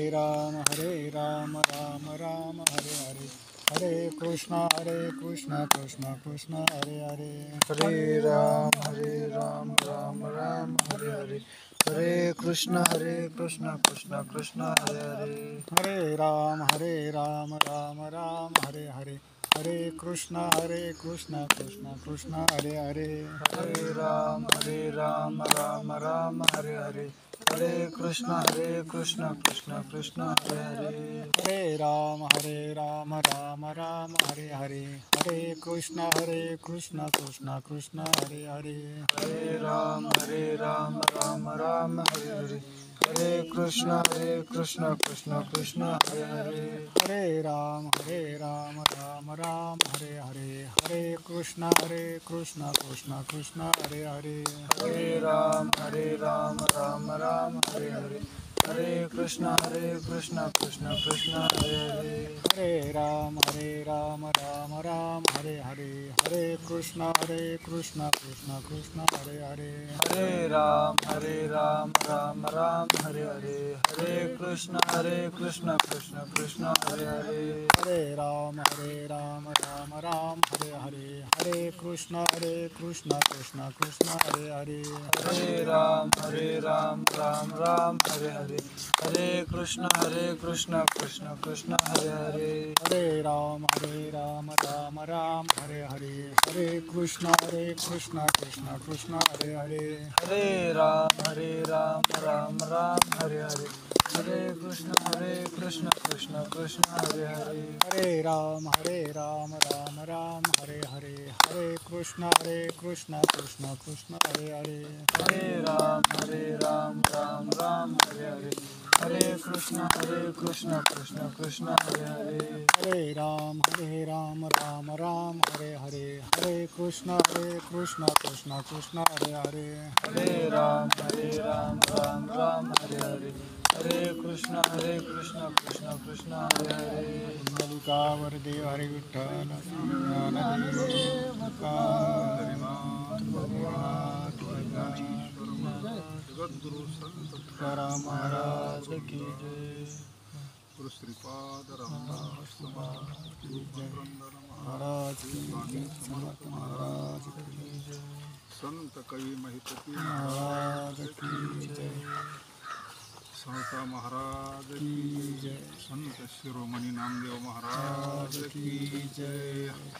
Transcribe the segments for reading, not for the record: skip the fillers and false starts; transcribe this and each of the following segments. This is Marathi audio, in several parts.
राम राम राम हरे हरे, हरे कृष्णा कृष्ण कृष्ण हरे हरे, हरे राम राम राम हरे हरे, हरे कृष्ण कृष्ण कृष्ण हरे हरे, हरे राम राम राम हरे हरे, हरे कृष्ण कृष्ण कृष्ण हरे हरे, हरे राम राम राम हरे हरे, हरे कृष्ण कृष्ण कृष्ण हरे हरे, हरे राम राम राम हरे हरे, हरे कृष्ण कृष्ण कृष्ण हरे हरे, हरे राम राम हरे हरे, हरे कृष्ण कृष्ण कृष्ण हरे हरे, हरे राम राम राम हरे हरे, हरे कृष्ण कृष्ण कृष्ण हरे हरे, हरे राम राम हरे हरे, हरे कृष्ण कृष्ण कृष्ण हरे हरे, हरे राम राम राम हरे हरे, हरे कृष्ण कृष्ण कृष्ण हरे हरे, हरे राम राम हरे हरे, हरे कृष्ण कृष्ण कृष्ण हरे हरे, हरे राम राम राम हरे हरे, हरे कृष्ण कृष्ण कृष्ण हरे हरे, हरे राम राम हरे हरे, हरे कृष्ण कृष्ण कृष्ण हरे हरे, हरे राम राम हरे हरे, हरे कृष्ण कृष्ण कृष्ण हरे हरे, हरे राम राम हरे हरे, हरे कृष्ण कृष्ण कृष्ण हरे हरे, हरे राम राम हरे हरे, हरे कृष्ण कृष्ण कृष्ण हरे हरे, हरे राम राम हरे हरे, हरे कृष्ण कृष्ण कृष्ण हरे हरे, हरे राम राम हरे हरे, हरे कृष्ण कृष्ण कृष्ण हरे हरे, हरे राम राम हरे हरे, हरे कृष्ण कृष्ण कृष्ण हरे हरे, कुंडलिका वरदे हरे विठ्ठल ज्ञानदेव तुकाराम जगद्गुरु संत तुकाराम महाराज की जय, गुरु श्रीपाद रामदास महाराज गुरु मकरंदन महाराज महाराज की स्वामी जय, समर्थ महाराज की जय, संत कवी महिपती महाराज की जय, सहसा महाराज की जय, संत शिरोमणी नामदेव महाराज की जय. जय हरी.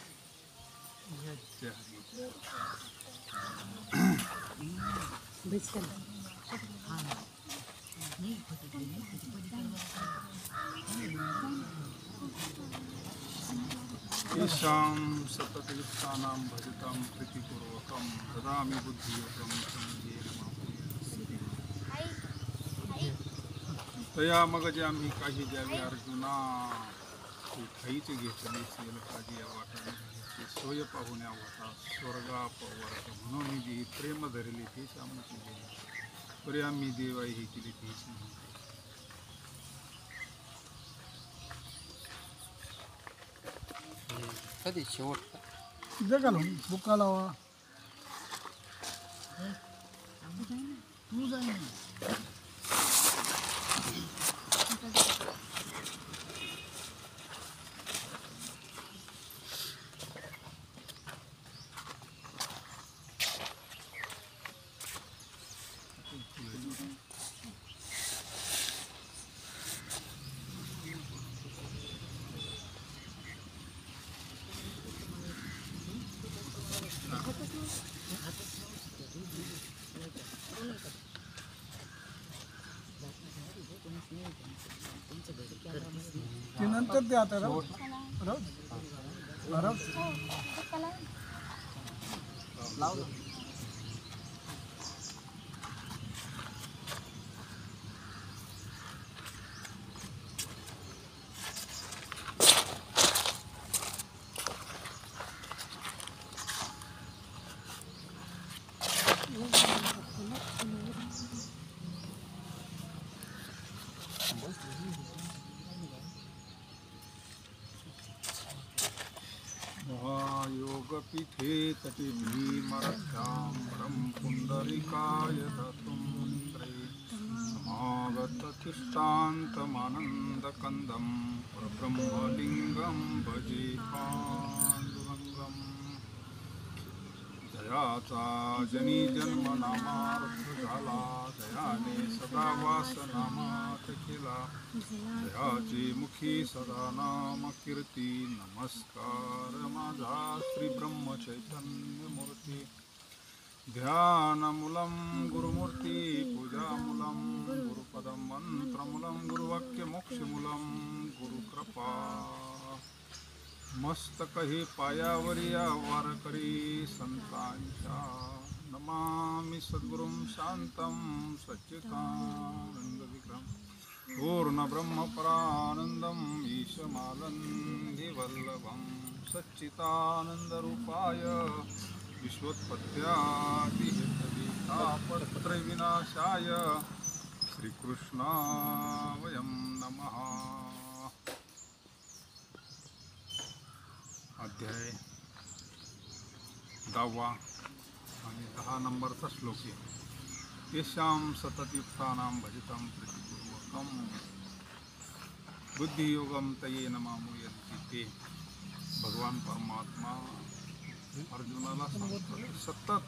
येषां सततयुक्तानां भजतां प्रीतिपूर्वकं ददामि बुद्धियोगं येन मामपि तया मग जे आम्ही काही द्यावे अर्जुना, ते ठाईचे घेतले सेल काजी या वाटाने घ्यायचे, सोय पाहुण्या वाटा स्वर्गा पवारत म्हणून जी प्रेम धरले तेच आमची गेले, परी आम्ही देवाई हे केले तेच नाही. कधी शेवट जगा बुका लावा ते नंतर ते आता महायोगपीठे तटे भीमरथ्यां वरं पुण्डरीकाय दत्तं मुनीन्द्रे महागततिष्ठान्तमानन्दकन्दं परब्रह्मलिङ्गं भजे पाण्डुरङ्गम् जयाचा जनी जन्म नामार्थ झाला जयाने सदा वास नामात केला जयाची मुखी सदा नाम कीर्ती नमस्कार माझा श्री ब्रह्म चैतन्य मूर्ती ध्यानमूलं गुरुमूर्ती पूजामूलं गुरुपदं मंत्रमूलं गुरुवाक्यमोक्षमूलं गुरुकृपा मस्तकही पायावरी वारकरी संतांच्या नमामि सद्गुरुं शांतं सच्चिदानंद विग्रहं पूर्ण ब्रह्मपरानंदं ईशमानंदी वल्लभं सच्चिदानंदरूपाय विश्वोत्पत्त्यादिहेतवे तापत्रयविनाशाय श्रीकृष्णाय नमः। अध्याय 10 आणि 10 नंबरचा श्लोक आहे येषां सततयुक्तानां भजितं प्रीतिपूर्वकं बुद्धियोगं तये नमामुयन्ति ते भगवान परमात्मा अर्जुनाला सांगतात सतत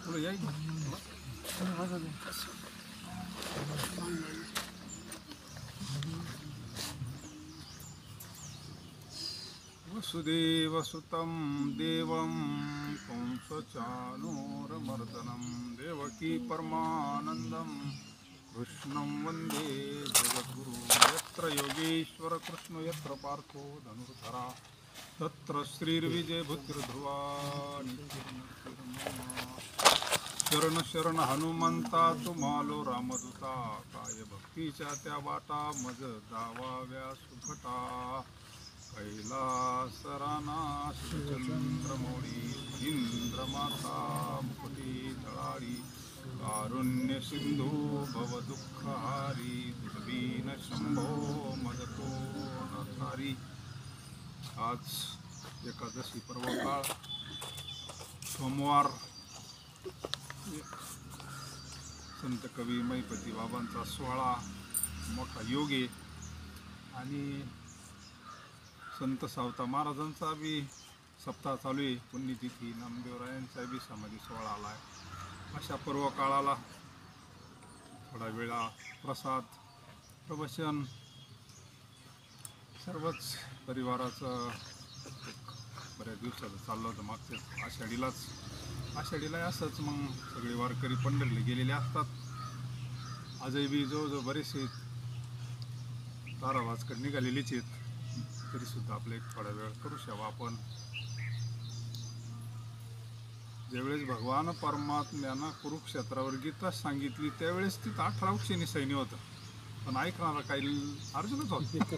पुढे याय वसुदेवसुतं देवं कंसचाणूरमर्दनं देवकी परमानन्दं कृष्णं वन्दे जगद्गुरु यत्र योगेश्वर कृष्ण यत्र पार्थो धनुर्धरा तत्र श्रीर्विजयभूतिर्ध्रुवा शरण शरण हनुमंता तुम्हालो रामदूता काय भक्तीच्या त्या वाटा मज जावाव्या सुखटा कैलासराना चंद्रमौळी इंद्रमाता मुकुटी तळाळी कारुण्य सिंधू भव दुःखहारी दुर्बीन शंभो मदतो नतारी। आज एकादशी पर्वकाळ सोमवार संत कवी मैपती बाबांचा सोहळा मोठा योग आहे आणि संत सावता महाराजांचा बी सप्ताह चालू आहे पुण्यतिथी नामदेवरायांचा बी समाधी सोहळा आला आहे। अशा पर्व काळाला थोडा वेळा प्रसाद प्रवचन सर्वच परिवाराचं बऱ्याच दिवसाचं चाललं होतं मागच्याच आषाढीला असंच मग सगळे वारकरी पंढरीला गेलेले असतात। आजही बी जवळजवळ बरेचसे तारावाजकडे निघालेलेच आहेत तरीसुद्धा आपले एक थोडा वेळ करू शकू आपण। ज्यावेळेस भगवान परमात्म्यानं कुरुक्षेत्रावर गीता सांगितली त्यावेळेस तिथं 18 क्षणी सैन्य होतं पण ऐकणारा काही अर्जुनच होत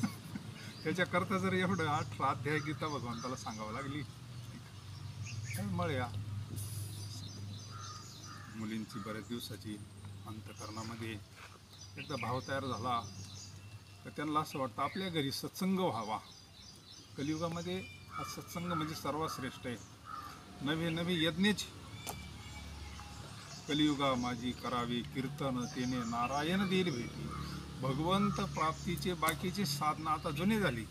त्याच्याकरता जर एवढं 18 अध्याय गीता भगवंताला सांगावं लागली मळ्या मुलींची बऱ्याच दिवसाची अंतकरणामध्ये एकदा भाव तयार झाला तर त्यांना असं वाटतं आपल्या घरी सत्संग व्हावा। कलियुगामध्ये हा सत्संग म्हणजे सर्वात श्रेष्ठ आहे। नवे नवे यज्ञेची कलियुगा माझी करावी कीर्तन तेने नारायण देईल भेटी भगवंत प्राप्तीचे बाकीचे साधना आता जुने झाली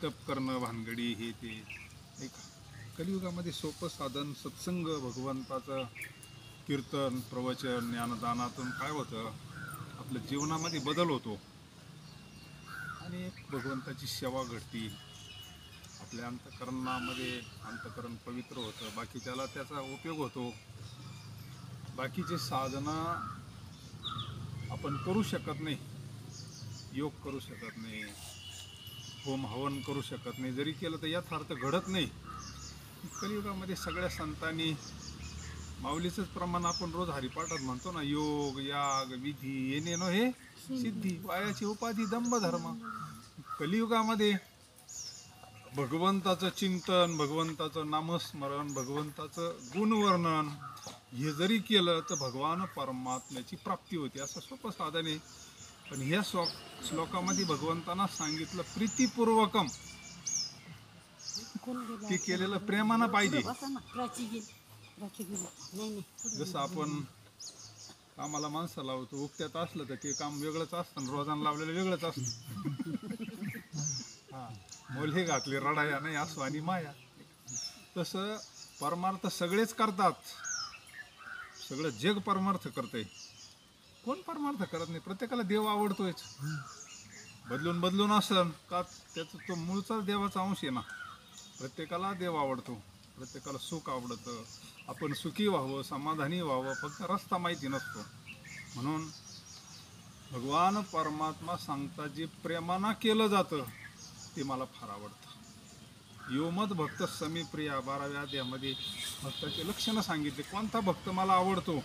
तप करणं भानगडी हे ते एक कलियुगामध्ये सोपं साधन सत्संग भगवंताचं कीर्तन प्रवचन ज्ञानदानातून काय होतं आपल्या जीवनामध्ये बदल होतो आणि भगवंताची सेवा घडती आपल्या अंतकरणामध्ये अंतकरण पवित्र होतं बाकीच्याला त्याचा उपयोग होतो। बाकीचे साधना आपण करू शकत नाही योग करू शकत नाही होम हवन करू शकत नाही जरी केलं तर यथार्थ घडत नाही। कलियुगामध्ये सगळ्या संतांनी माऊलीचंच प्रमाण आपण रोज हरिपाठात म्हणतो ना योग याग विधी येणे नो हे सिद्धी वायाची उपाधी दंभ धर्म। कलियुगामध्ये भगवंताचं चिंतन भगवंताचं नामस्मरण भगवंताचं गुणवर्णन हे जरी केलं तर भगवान परमात्म्याची प्राप्ती होती असं सोपं साधन आहे। पण ह्या श्लोकामध्ये भगवंतांना सांगितलं प्रीतिपूर्वकम ते केलेलं प्रेमानं पाहिजे. जसं आपण कामाला माणसं लावतो, उक्त्यात असलं तर ते काम वेगळंच असतं आणि रोजानं लावलेलं वेगळंच असतं. हा, मोले घातले रडाया नाही असो आणि माया. तसं परमार्थ सगळेच करतात, सगळं जग परमार्थ करतंय. कोण परमार्थ करत नाही? प्रत्येकाला देव आवडतोयच. बदलून बदलून असन का त्याचा तो मूळचा देवाचा अंश आहे ना. प्रत्येकाला देव आवडतो, प्रत्येकाला सुख आवडतं. आपण सुखी व्हावं, समाधानी व्हावं, फक्त रस्ता माहिती नसतो. म्हणून भगवान परमात्मा सांगतात जे प्रेमानं केलं जातं ते मला फार आवडतं. योमद भक्त समी प्रिया 12व्या अध्यायामध्ये भक्ताचे लक्षणं सांगितले. कोणता भक्त मला आवडतो?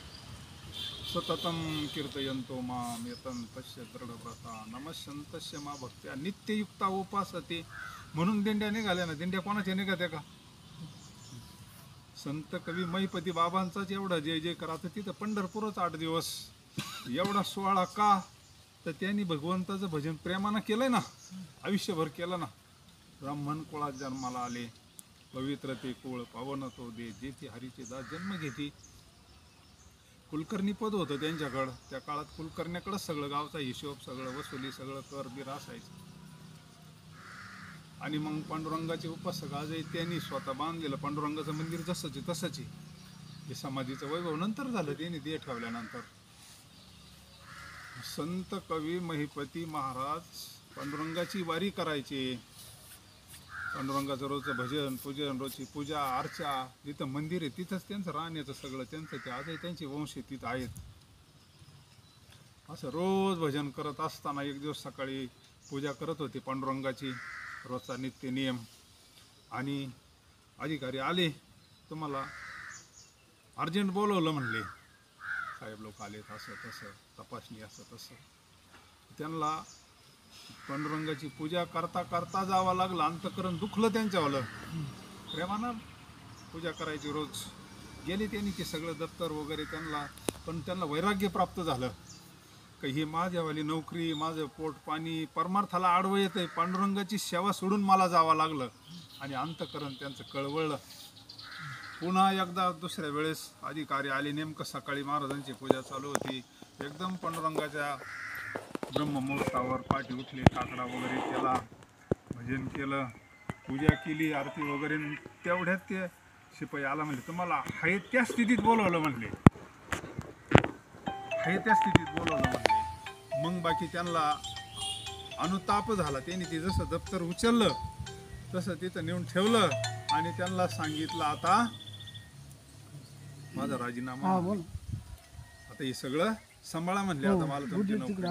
सततम कीर्तयंतो माम यतन तस्य दृढव्रता नमस्यंतस्य मा भक्त्या नित्ययुक्ता उपासते. म्हणून दिंड्या निघाल्या ना. दिंड्या कोणाच्या निघात्या का? संत कवी महिपती बाबांचाच एवढा जय जय करा. तर तिथं पंढरपूरच 8 दिवस एवढा सोहळा का? तर त्यांनी भगवंताचं भजन प्रेमानं केलंय ना, आयुष्यभर केलं ना. ब्राह्मण कुळात जन्माला आले, पवित्र ते कुळ पावन तो दे, जेथे हरीचे दास जन्म घेते. कुलकर्णी पद होतं त्यांच्याकडं. त्या काळात कुलकर्ण्याकडंच सगळं गावचा हिशोब, सगळं वसुली, सगळं कर बीर असायचं. आणि मग पांडुरंगाचे उपासक आजही त्यांनी स्वतः बांधलेलं पांडुरंगाचं मंदिर जसंच आहे तसंच आहे. हे समाधीचं वैभव नंतर झालं, त्यांनी देह ठेवल्यानंतर. संत कवी महिपती महाराज पांडुरंगाची वारी करायचे. पांडुरंगाचं रोजचं भजन पूजन, रोजची पूजा अर्चा, जिथं मंदिर आहे तिथंच त्यांचं राहण्याचं सगळं त्यांचं. ते आजही त्यांचे वंश तिथं आहेत. असं रोज भजन करत असताना एक दिवस सकाळी पूजा करत होते पांडुरंगाची, रोजचा नित्य नियम. आणि अधिकारी आले, तुम्हाला अर्जंट बोलवलं म्हणले. साहेब लोक आलेत, असं तसं तपासणी असं तसं. त्यांना पांडुरंगाची पूजा करता करता जावं लागलं. अंतकरण दुखलं त्यांच्यावालं. प्रेमानं पूजा करायची रोज. गेले त्यांनी ते सगळं दप्तर वगैरे त्यांना. पण त्यांना वैराग्य प्राप्त झालं की ही माझ्यावाली नोकरी, माझं पोट पाणी परमार्थाला आडवं येतंय. पांडुरंगाची सेवा सोडून मला जावं लागलं. आणि अंतकरण त्यांचं कळवळलं. पुन्हा एकदा दुसऱ्या वेळेस अधिकारी आले. नेमकं सकाळी महाराजांची पूजा चालू होती. एकदम पांडुरंगाच्या ब्रह्ममुहूर्तावर पाठी उठले, काकडा वगैरे केला, भजन केलं, पूजा केली, आरती वगैरे. तेवढ्यात ते शिपाई आला. म्हणले तुम्हाला आहे त्या स्थितीत बोलवलं म्हणले, आहे त्या स्थितीत बोलवलं म्हणले. मग बाकी त्यांना अनुताप झाला. त्यांनी ते जसं दप्तर उचललं तसं तिथं नेऊन ठेवलं आणि त्यांना सांगितलं आता माझा राजीनामा, आता हे सगळं सांभाळा म्हणले. आता मला तुमची नोकरी,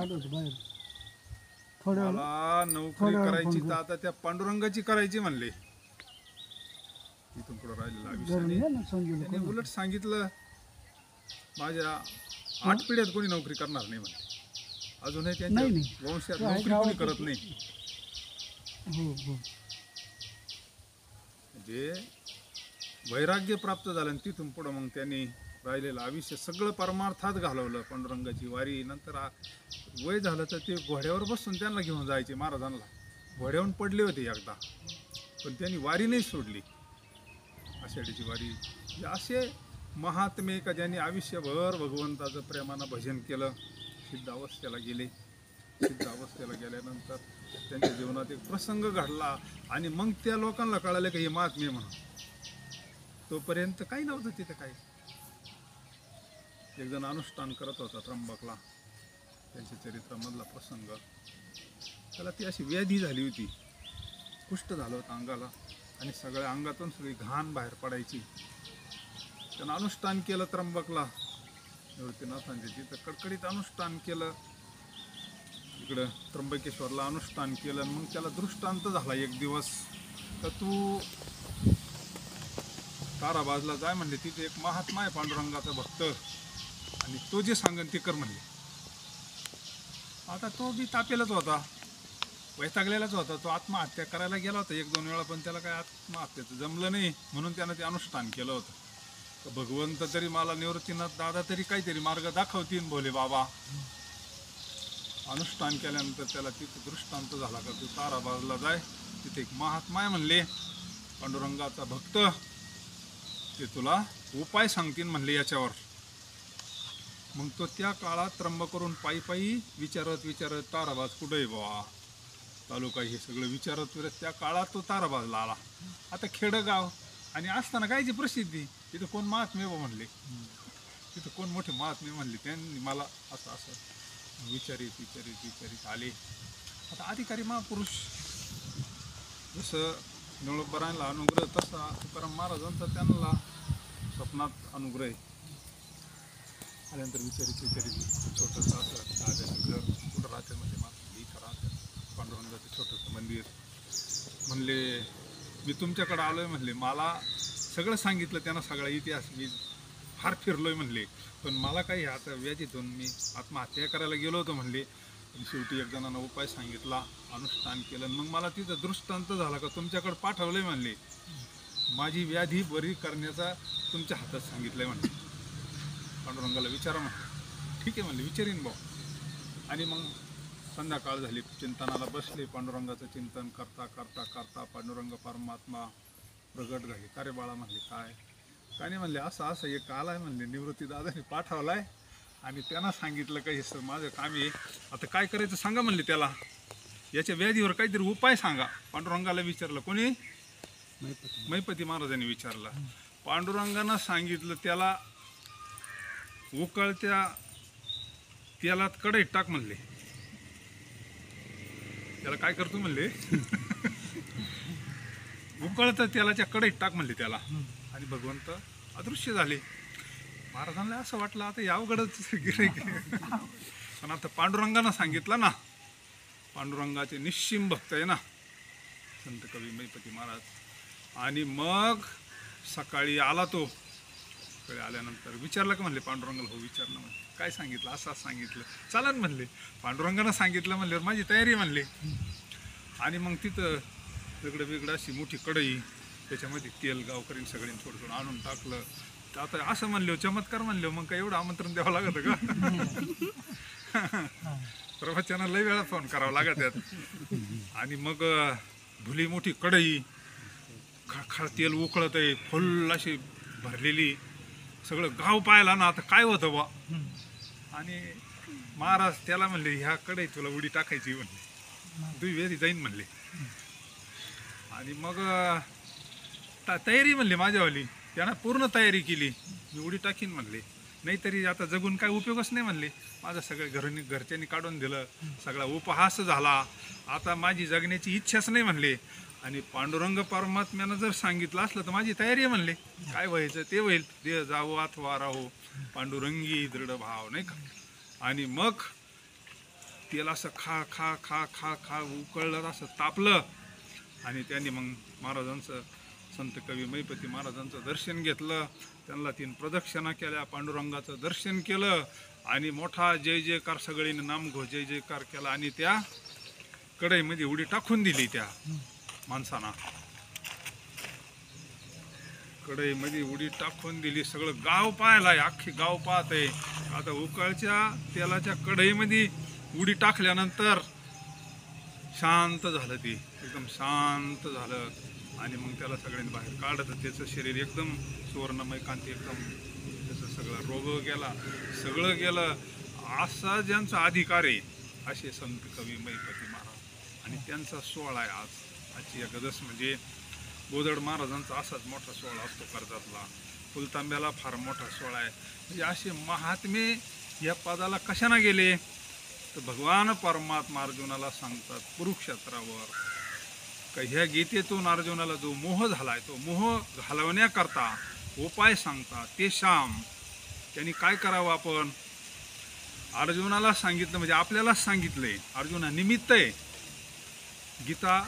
मला नोकरी करायची तर आता त्या पांडुरंगाची करायची म्हणले. इथून पुढे राहिलेला आयुष्याने त्यांनी उलट सांगितलं माझ्या 8 पिढ्यात कोणी नोकरी करणार नाही म्हणले. अजूनही त्यांच्या वंशात नोकरी कोणी करत नाही. म्हणजे वैराग्य प्राप्त झालं. आणि तिथून पुढं मग त्यांनी राहिलेलं आयुष्य सगळं परमार्थात घालवलं. पांडुरंगाची वारी. नंतर वय झालं तर ते घोड्यावर बसून त्यांना घेऊन जायचे महाराजांना. घोड्यावरून पडले होते एकदा, पण त्यांनी वारी नाही सोडली, आषाढीची वारी. असे महात्मे का ज्यांनी आयुष्यभर भगवंताचं प्रेमानं भजन केलं, सिद्ध अवस्थेला गेले. सिद्ध अवस्थेला गेल्यानंतर त्यांच्या जीवनात एक प्रसंग घडला आणि मग त्या लोकांना कळालं की हे महात्मे म्हणून. तोपर्यंत काही नव्हतं तिथं काही. एक जण अनुष्ठान करत होता त्र्यंबकला. त्यांच्या चरित्रामधला प्रसंग. त्याला ती अशी व्याधी झाली होती, कुष्ठ झालं होतं अंगाला आणि सगळ्या अंगातून सगळी घाण बाहेर पडायची. त्यानं अनुष्ठान केलं त्र्यंबकला, निवृत्तीनाथांच्या तिथं कडकडीत अनुष्ठान केलं. इकडं त्र्यंबकेश्वरला अनुष्ठान केलं. मग त्याला दृष्टांत झाला एक दिवस, तर तू ताराबाजला जाय म्हणले, तिथे एक महात्मा आहे पांडुरंगाचा भक्त आणि तो जे सांगन ते कर म्हणले. आता तो बी तापेलाच होता, वैतागलेलाच होता. तो आत्महत्या करायला गेला होता 1-2 वेळा, पण त्याला काय आत्महत्याचं जमलं नाही. म्हणून त्यानं ते अनुष्ठान केलं होतं. तर भगवंत तरी मला निवृत्तीनाथ दादा तरी काहीतरी मार्ग दाखवतील भोले बाबा. अनुष्ठान केल्यानंतर त्याला तिथे दृष्टांत झाला का तू ताराबाजला जाय, तिथे एक महात्मा आहे म्हणले, पांडुरंगाचा भक्त ते तुला उपाय सांगतील म्हणले याच्यावर. मग तो त्या काळात त्र्यंबक करून पायी पायी विचारत ताराबाज कुठे आहे बाबा तालुका हे सगळं विचारत त्या काळात तो ताराबाजला आला. आता खेडगाव आणि असताना कायची प्रसिद्धी तिथं कोण महात्मे म्हणले, तिथं कोण मोठे महात्मे म्हणले, त्यांनी मला असं असं विचारित आले. आता अधिकारी महापुरुष जसं निळोबरांना अनुग्रह तसा तुकाराम महाराजांचा त्यांना स्वप्नात अनुग्रह आहे. आल्यानंतर विचारित छोटंसं असं दाद्याचं घर कुठं राहते म्हणजे मला इथं राहतं पांडुरंगाचं छोटंसं मंदिर. म्हणले मी तुमच्याकडं आलो आहे म्हणले, मला सगळं सांगितलं त्यांना, सगळा इतिहास मी फार फिरलोय म्हणले, पण मला काही आता व्याधीतून मी आत्महत्या करायला गेलो होतो म्हणले. शेवटी एक जणांना उपाय सांगितला, अनुष्ठान केलं, मग मला तिथं दृष्टांत झाला का तुमच्याकडे पाठवलंय म्हणले, माझी व्याधी बरी करण्याचा तुमच्या हातात सांगितलंय म्हणले. पांडुरंगाला विचारा म्हणले. ठीक आहे म्हणले, विचारीन भाऊ. आणि मग संध्याकाळ झाली, चिंतनाला बसले. पांडुरंगाचं चिंतन करता करता करता पांडुरंग परमात्मा प्रगट झाले. का रे बाळा म्हणले, काय नाही म्हणले, असं एक आलाय म्हणले, निवृत्ती दादाने पाठवलाय आणि त्यांना सांगितलं काही सर माझं काम आहे, आता काय करायचं सांगा म्हणले त्याला, याच्या व्याधीवर काहीतरी उपाय सांगा. पांडुरंगाला विचारलं. कोणी? मैपती महाराजांनी विचारलं. पांडुरंगानं सांगितलं त्याला उकळत्या तेलात कढईत टाक म्हणले. त्याला काय करतो म्हणले, उकळत्या तेलाच्या कढईत टाक म्हणले त्याला. आणि भगवंत अदृश्य झाले. महाराजांना असं वाटलं आता या अवघडच गिऱ्हाईक. पण आता पांडुरंगानं सांगितलं ना, पांडुरंगाचे निश्चिम भक्त आहे ना संत कवी मैपती महाराज. आणि मग सकाळी आला तो. सकाळी आल्यानंतर विचारलं का म्हणले पांडुरंगाला. हो विचारलं म्हणले. काय सांगितलं? असं सांगितलं. चालन म्हणले. पांडुरंगानं सांगितलं म्हणल्यावर माझी तयारी म्हणले. आणि मग तिथं वेगळं अशी मोठी कढई, त्याच्यामध्ये तेल गावकरीन सगळ्यांनी थोडं थोडं आणून टाकलं. तर आता असं म्हणले चमत्कार म्हणले, मग काय एवढं आमंत्रण द्यावं लागतं का? प्रवचनाला लई वेळा फोन करावा लागत यात. आणि मग भुली मोठी कढई, खळखळ तेल उकळत आहे, फुल अशी भरलेली, सगळं गाव पाहिला ना. आता काय होतं बा. आणि महाराज त्याला म्हणले ह्या कढईत तुला उडी टाकायची म्हणले, तुझी वेळी जाईन म्हणले. आणि मग तयारी म्हणले माझ्यावाली, त्यानं पूर्ण तयारी केली. मी उडी टाकीन म्हणले, नाहीतरी आता जगून काय उपयोगच नाही म्हणले. माझं सगळं घरच्यांनी काढून दिलं, सगळा उपहास झाला, आता माझी जगण्याची इच्छाच नाही म्हणले. आणि पांडुरंग परमात्म्यानं जर सांगितलं असलं तर माझी तयारी आहे म्हणले, काय व्हायचं ते होईल, देह जावो अथवा राहो पांडुरंगी दृढ भाव, नाही का. आणि मग तेल असं खा खा खा खा खा उकळलं, असं तापलं. आणि त्यांनी मग महाराजांचं, संत कवी मैपती महाराजांचं दर्शन घेतलं. त्यांना 3 प्रदक्षिणा केल्या, पांडुरंगाचं दर्शन केलं. आणि मोठा जय जयकार सगळीने नामघोष जय जयकार केला. आणि त्या कढईमध्ये उडी टाकून दिली त्या माणसाना. कढईमध्ये उडी टाकून दिली. सगळं गाव पाहायलाय, अख्खी गाव पाहत आहे. आता उकळच्या तेलाच्या कढईमध्ये उडी टाकल्यानंतर शांत झालं, ते एकदम शांत झालं. आणि मग त्याला सगळ्यांनी बाहेर काढत, त्याचं शरीर एकदम सुवर्णमय कांती, एकदम त्याचं सगळं रोग गेला, सगळं गेलं. असा ज्यांचा अधिकार आहे असे संत कवी मैपती महाराज. आणि त्यांचा सोहळा आहे आज. आजची एकादश म्हणजे बोधड महाराजांचा असाच मोठा सोहळा असतो कर्जतला. फुलतांब्याला फार मोठा सोहळा आहे. म्हणजे असे महात्मे या पदाला कशाने गेले तर भगवान परमात्मा अर्जुनाला सांगतात कुरुक्षेत्रावर का ह्या गीतेतून अर्जुनाला जो मोह झालाय तो मोह घालवण्याकरता उपाय सांगतात. ते श्याम त्यांनी काय करावं आपण अर्जुनाला सांगितलं, म्हणजे आपल्यालाच सांगितलंय. अर्जुना निमित्त आहे. गीता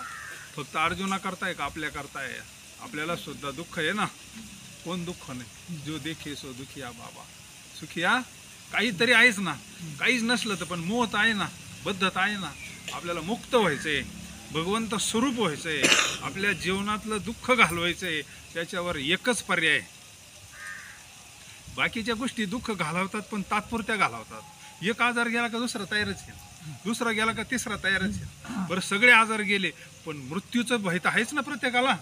फक्त अर्जुना करताय का आपल्या करताय? आपल्याला सुद्धा दुःख आहे ना. कोण दुःख नाही? जो देखे सो दुखिया बाबा सुखिया. काहीतरी आहेच ना, काहीच नसलं तर पण मोह आहे ना, बद्धता आहे ना. आपल्याला मुक्त व्हायचंय, भगवंत स्वरूप व्हायचंय, आपल्या जीवनातलं दुःख घालवायचंय. त्याच्यावर एकच पर्याय. बाकीच्या गोष्टी दुःख घालवतात पण तात्पुरत्या घालवतात. एक आजार गेला का दुसरा तयारच आहे, दुसरा गेला का तिसरा तयारच आहे. बरं सगळे आजार गेले पण मृत्यूचं भय तर आहेच ना प्रत्येकाला.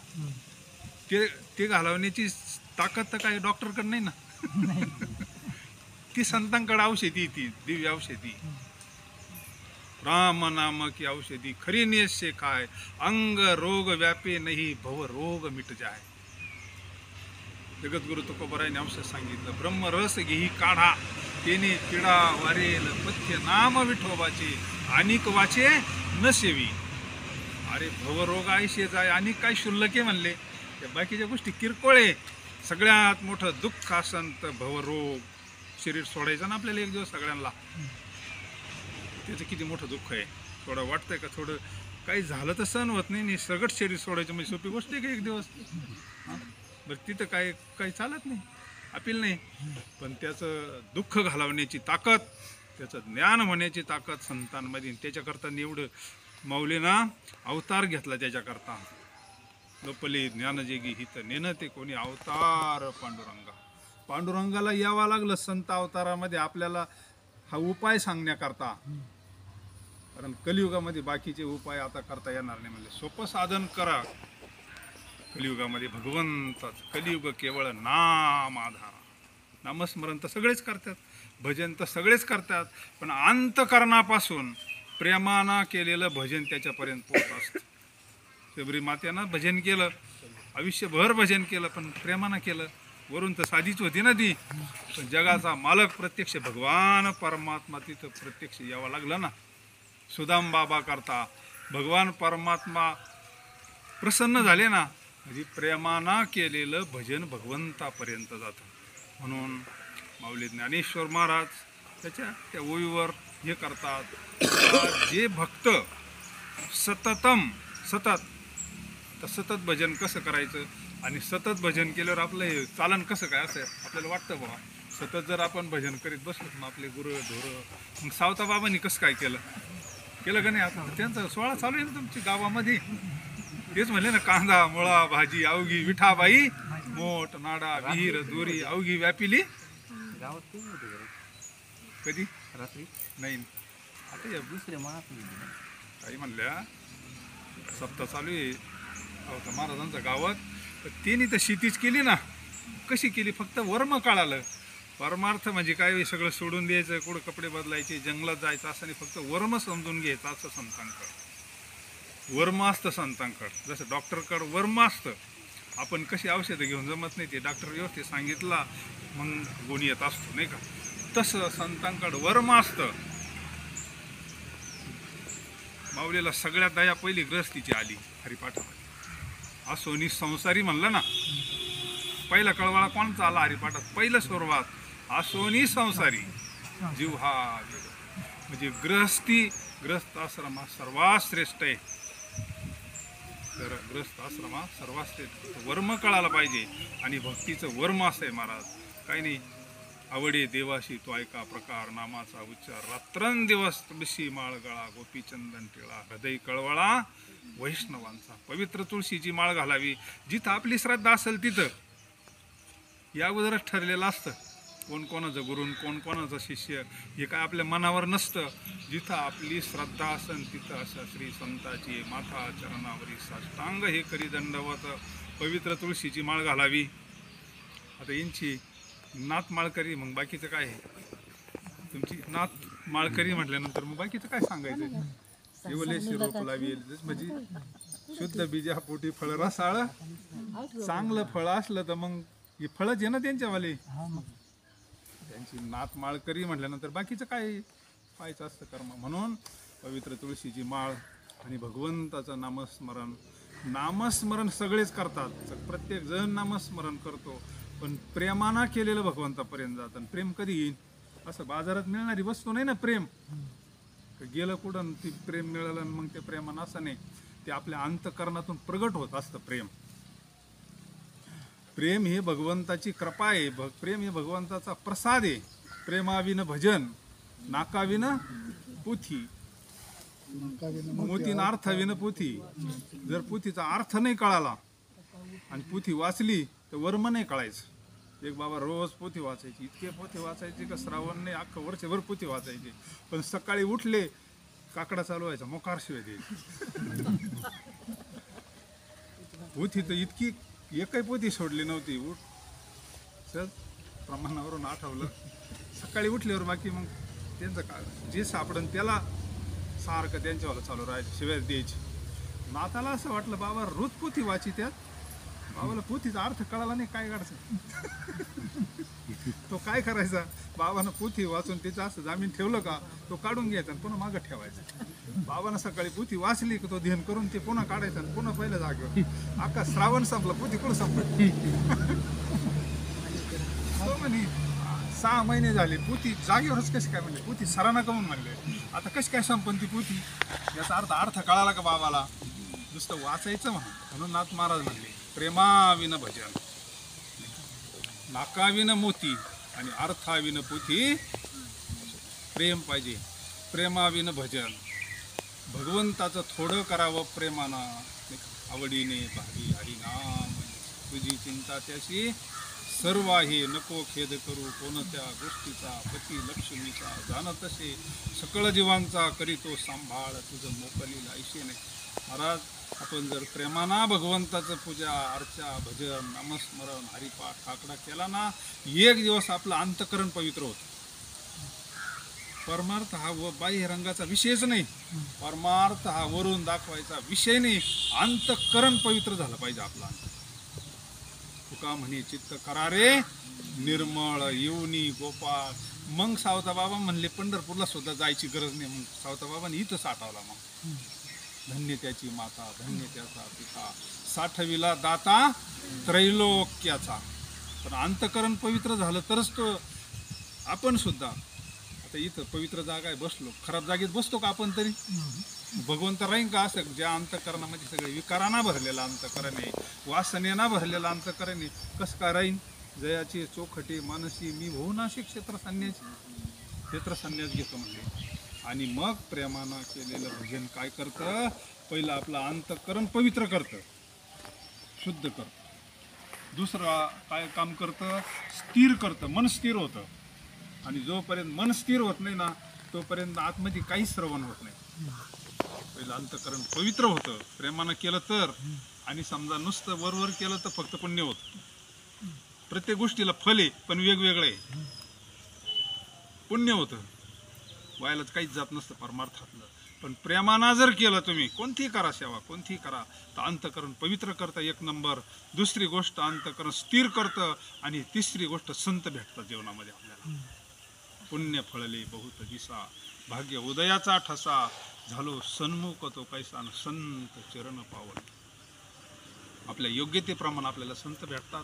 ते ते घालवण्याची ताकद तर काही डॉक्टरकडे नाही ना. ती संतांकडे औषधी, ती दिव्य औषधी. राम नाम की औषधी खरी नियत से खाय, अंग रोग व्यापे नहीं भव रोग मिट जाय. जगद्गुरु तुकोबरायने औषध सांगितलं. ब्रह्म रस घेही काढा, तेने किडा वारेल पथ्य नाम विठोबाचे, अनिक वाचे न सेवी. अरे भवरोग आयशे जाय, आणि काय शुल्लक आहे म्हणले. त्या बाकीच्या गोष्टी किरकोळ आहे. सगळ्यात मोठं दुःख असन तर भवरोग. शरीर सोडायचं ना आपल्याला एक दिवस सगळ्यांना. त्याचं किती मोठं दुःख आहे. थोडं वाटतंय का, थोडं काही झालं तर सहन होत नाही. सगळं शरीर सोडायचं म्हणजे सोपी गोष्ट आहे का एक दिवस. बरं तिथं काही चालत नाही, अपील नाही. पण त्याचं दुःख घालवण्याची ताकद, त्याचं ज्ञान होण्याची ताकद संतांमध्ये. त्याच्याकरता एवढं माऊलीना अवतार घेतला त्याच्याकरता. लोपली ज्ञानजेगी हित नेन ते कोणी अवतार पांडुरंगा. पांडुरंगाला यावं लागलं संत अवतारामध्ये आपल्याला हा उपाय सांगण्याकरता. कारण कलियुगामध्ये बाकीचे उपाय आता करता येणार नाही. म्हणजे सोपं साधन करा कलियुगामध्ये भगवंताच. कलियुग केवळ नाम आधार. नामस्मरण तर सगळेच करतात, भजन तर सगळेच करतात, पण अंतकरणापासून प्रेमानं केलेलं भजन त्याच्यापर्यंत पोहोचत असतं. शबरी मातेनं भजन केलं, आयुष्यभर भजन केलं, पण प्रेमानं केलं. वरून तर साधीच होती ना ती. पण जगाचा मालक प्रत्यक्ष भगवान परमात्मा तिथं प्रत्यक्ष यावं लागलं ना. सुदाम बाबा करता भगवान परमात्मा प्रसन्न झाले ना. म्हणजे प्रेमानं केलेलं भजन भगवंतापर्यंत जातं. म्हणून माऊली ज्ञानेश्वर महाराज त्या ओळीवर हे करतात. जे भक्त सतत भजन कसं करायचं, आणि सतत भजन केल्यावर आपलं हे चालन कसं काय, असं आपल्याला वाटतं बाबा. सतत जर आपण भजन करीत बसलो मग आपले गुरु ढोरं. मग सावता बाबांनी कसं काय केलं का नाही. आता त्यांचा सोहळा चालू आहे ना तुमच्या गावामध्ये. तेच म्हणले ना, कांदा मुळा भाजी अवघी विठाबाई, मोठ नाडा विहीर दोरी अवघी व्यापिली. कधी रात्री नाही. आता या दुसऱ्या काही म्हणल्या सप्ताह चालू आहे सावता महाराजांच्या गावात. तर त्यांनी तर शेतीच केली ना. कशी केली, फक्त वर्म कळालं. परमार्थ म्हणजे काय, सगळं सोडून द्यायचं, कुठं कपडे बदलायचे, जंगलात जायचं असं नाही. फक्त वर्म समजून घ्यायचं असं संतांकडं वर्म असतं. संतांकडं जसं डॉक्टरकडं वर्म असतं. आपण कशी औषधं घेऊन जमत नाही, ते डॉक्टर व्यवस्थित सांगितला मग गुण येत असतो नाही का. तसं संतांकडं वर्म असतं. माऊलीला सगळ्यात दया पहिली ग्रस्तीची आली हरिपाठामध्ये. असोनी संसारी म्हणलं ना. पहिला कळवाळा कोणचा आला हरिपाठात, पहिलं सुरुवात असोनी संसारी जीव हा. म्हणजे ग्रस्त आश्रमा सर्वात श्रेष्ठ आहे. तर ग्रस्त आश्रमा सर्वात श्रेष्ठ. वर्म कळायला पाहिजे. आणि भक्तीचं वर्म असं आहे महाराज. काही नाही, आवडे देवाशी तो ऐका प्रकार, नामाचा उच्चार रात्रंदिवस तुळशी माळ गळा, गोपीचंदन टिळा, हृदय कळवळा वैष्णवांचा. पवित्र तुळशीची माळ घालावी. जिथं आपली श्रद्धा असेल तिथं. या अगोदरच ठरलेलं असतं कोण कोणाचं गुरु, कोण कोणाचं शिष्य, हे काय आपल्या मनावर नसतं. जिथं आपली श्रद्धा असेल तिथं अशा श्री संताची माथा चरणावरी साष्टांग हे करी दंडवत पवित्र तुळशीची माळ घालावी. आता यांची नात माळकरी, मग बाकीचं काय आहे. तुमची नात माळकरी म्हटल्यानंतर मग बाकीचं काय सांगायचं. येवलेशी रोप लावी, म्हणजे शुद्ध बीजा पोटी फळ रसाळ. चांगलं फळ असलं तर मग हे फळच आहे ना त्यांच्यावाले. त्यांची नात माळकरी म्हटल्यानंतर बाकीचं काय पाहायचं असतं कर्म. म्हणून पवित्र तुळशीची माळ आणि भगवंताचं नामस्मरण सगळेच करतात. प्रत्येक जण नामस्मरण करतो, पण प्रेमानं केलेलं भगवंतापर्यंत जातं. प्रेम कधी येईल, असं बाजारात मिळणारी वस्तू नाही ना प्रेम. गेलं कुठं ती प्रेम मिळालं मग ते प्रेमानं असं नाही. ते आपल्या अंतकरणातून प्रगट होत असतं प्रेम. प्रेम हे भगवंताची कृपा आहे. प्रेम हे भगवंताचा प्रसाद आहे. प्रेमाविन भजन नाकाविन पुथी, मोतीन अर्थाविन पुथी. जर पुथीचा अर्थ नाही कळाला आणि पुथी वाचली तर वर्म नाही कळायचं. एक बाबा रोज पोथी वाचायची, इतके पोथी वाचायचे का श्रावण नाही अख्खं वर्षभर पोथी वाचायचे. पण सकाळी उठले काकडा चालू व्हायचा, मोकार शिवाय द्यायची. पोथी तर इतकी एकही पोथी सोडली नव्हती. उठ चल प्रमाणावरून आठवलं. सकाळी उठल्यावर बाकी मग त्यांचं काय जे सापडन त्याला सारखं त्यांच्यावाला चालू राहायचं, शिवाय द्यायची. नाताला असं वाटलं बाबा रोज पोथी वाची, त्यात बाबाला पोथीचा अर्थ कळाला नाही, काय काढायचं तो काय करायचा. बाबानं पोथी वाचून त्याचं असं जामीन ठेवलं का तो काढून घ्यायचा आणि पुन्हा मागं ठेवायचा. बाबानं सकाळी पोथी वाचली की तो ध्यान करून ते पुन्हा काढायचं आणि पुन्हा पहिल्या जागेवर. अख्खा श्रावण संपला, पोथी कुठं संपली. तो म्हणे 6 महिने झाले पोथी जागेवरच कशी काय म्हणले, पोथी सरांना कमून म्हणले, आता कशी काय संपन ती पोथी. याचा अर्थ कळाला का बाबाला. नुसतं वाचायचं म्हणून नाथ महाराज म्हणले प्रेमाविन भजन, नाकाविन मोती आणि अर्थाविन पोथी. प्रेम पाहिजे, प्रेमाविन भजन. भगवंताचं थोडं करावं प्रेमानं, आवडीने भावी हरिनाम. तुझी चिंता त्याशी सर्व आहे, नको खेद करू कोणत्या गोष्टीचा. पती लक्ष्मीचा जाण तसे, सकळ जीवांचा करीतो सांभाळ. तुझं मोकलीला ऐशे नाही. महाराज आपण जर प्रेमाना भगवंताचं पूजा अर्चा भजन नामस्मरण हरिपाठ काकडा केला ना, एक दिवस आपलं अंतकरण पवित्र होतं. परमार्थ हा बाह्य रंगाचा विषयच नाही, परमार्थ हा वरून दाखवायचा विषय नाही. अंतकरण पवित्र झालं पाहिजे आपला. तुका म्हणे चित्त करारे निर्मळ येऊनी गोपाळ. मग सावता बाबा म्हणले पंढरपूरला सुद्धा जायची गरज नाही. मग सावता बाबांनी इथं साठवला. मग धन्य त्याची माता, धन्य त्याचा पिता, साठविला दाता त्रैलोक्याचा. पण अंतकरण पवित्र झालं तरच तो आपण सुद्धा. आता इथं पवित्र जागा आहे, बसलो, खराब जागेत बसतो का आपण तरी. भगवंत राहीन का असं ज्या अंतकरणामध्ये सगळे विकारांना भरलेला अंतकरण आहे, वासनेना भरलेला अंतकरण आहे, कसं काय राहीन. जयाची चोखटे मानसी मी होऊ नाशिक क्षेत्र संन्यास घेतो म्हणजे. आणि मग प्रेमानं केलेलं भजन काय करतं, पहिलं आपलं अंतकरण पवित्र करतं, शुद्ध करतं. दुसरं काय काम करतं, स्थिर करतं, मन स्थिर होतं. आणि जोपर्यंत मन स्थिर होत नाही ना तोपर्यंत आतमध्ये काहीच श्रवण होत नाही. पहिलं अंतकरण पवित्र होतं प्रेमानं केलं तर. आणि समजा नुसतं वरवर केलं तर फक्त पुण्य होतं. प्रत्येक गोष्टीला फल आहे पण वेगवेगळं आहे. पुण्य होतं, व्हायलाच काहीच जात नसतं परमार्थातलं. पण प्रेमानं जर केलं तुम्ही, कोणतीही करा सेवा, कोणतीही करा, तर अंतकरण पवित्र करतं एक नंबर. दुसरी गोष्ट अंतकरण स्थिर करतं. आणि तिसरी गोष्ट संत भेटतात जीवनामध्ये आपल्याला. पुण्य फळले बहुत दिसा, भाग्य उदयाचा ठसा, झालो सन्मुख तो कैसा संत चरण पावन. आपल्या योग्यतेप्रमाणे आपल्याला संत भेटतात,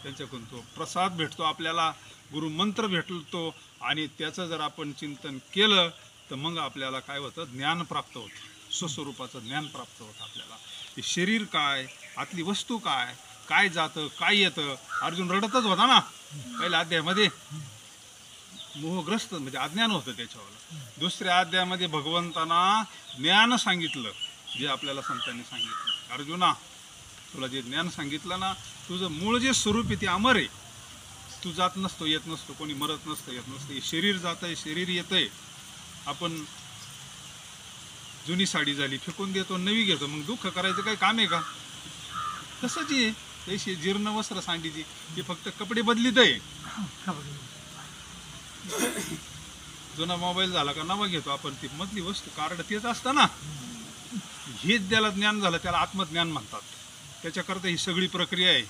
त्यांच्याकडून तो प्रसाद भेटतो आपल्याला, गुरुमंत्र भेटतो. आणि त्याचं जर आपण चिंतन केलं तर मग आपल्याला काय होतं, ज्ञान प्राप्त होतं, स्वस्वरूपाचं ज्ञान प्राप्त होतं आपल्याला. हे शरीर काय, आतली वस्तू काय, काय जातं काय येतं. अर्जुन रडतच होता ना पहिल्या अध्यायामध्ये, मोहग्रस्त म्हणजे अज्ञान होतं त्याच्यावर. दुसऱ्या अध्यायामध्ये भगवंतांना ज्ञान सांगितलं, जे आपल्याला संतांनी सांगितलं. अर्जुना तुला जे ज्ञान सांगितलं ना, तुझं मूळ जे स्वरूप आहे ते अमर आहे. तू जात नसतो येत नसतो, कोणी मरत नसतं येत नसतं. हे शरीर जातंय शरीर येतंय. आपण जुनी साडी झाली फेकून देतो, नवी घेतो, मग दुःख करायचं काही काम आहे का. तसंच आहे तशी जीर्ण वस्त्र सांडीची, ते फक्त कपडे बदलीत आहे. जुना मोबाईल झाला का नवा घेतो आपण, ती मधली वस्तू कार्ड तेच असतं ना. हेच त्याला ज्ञान झालं, त्याला आत्मज्ञान म्हणतात. त्याच्याकरता ही सगळी प्रक्रिया आहे.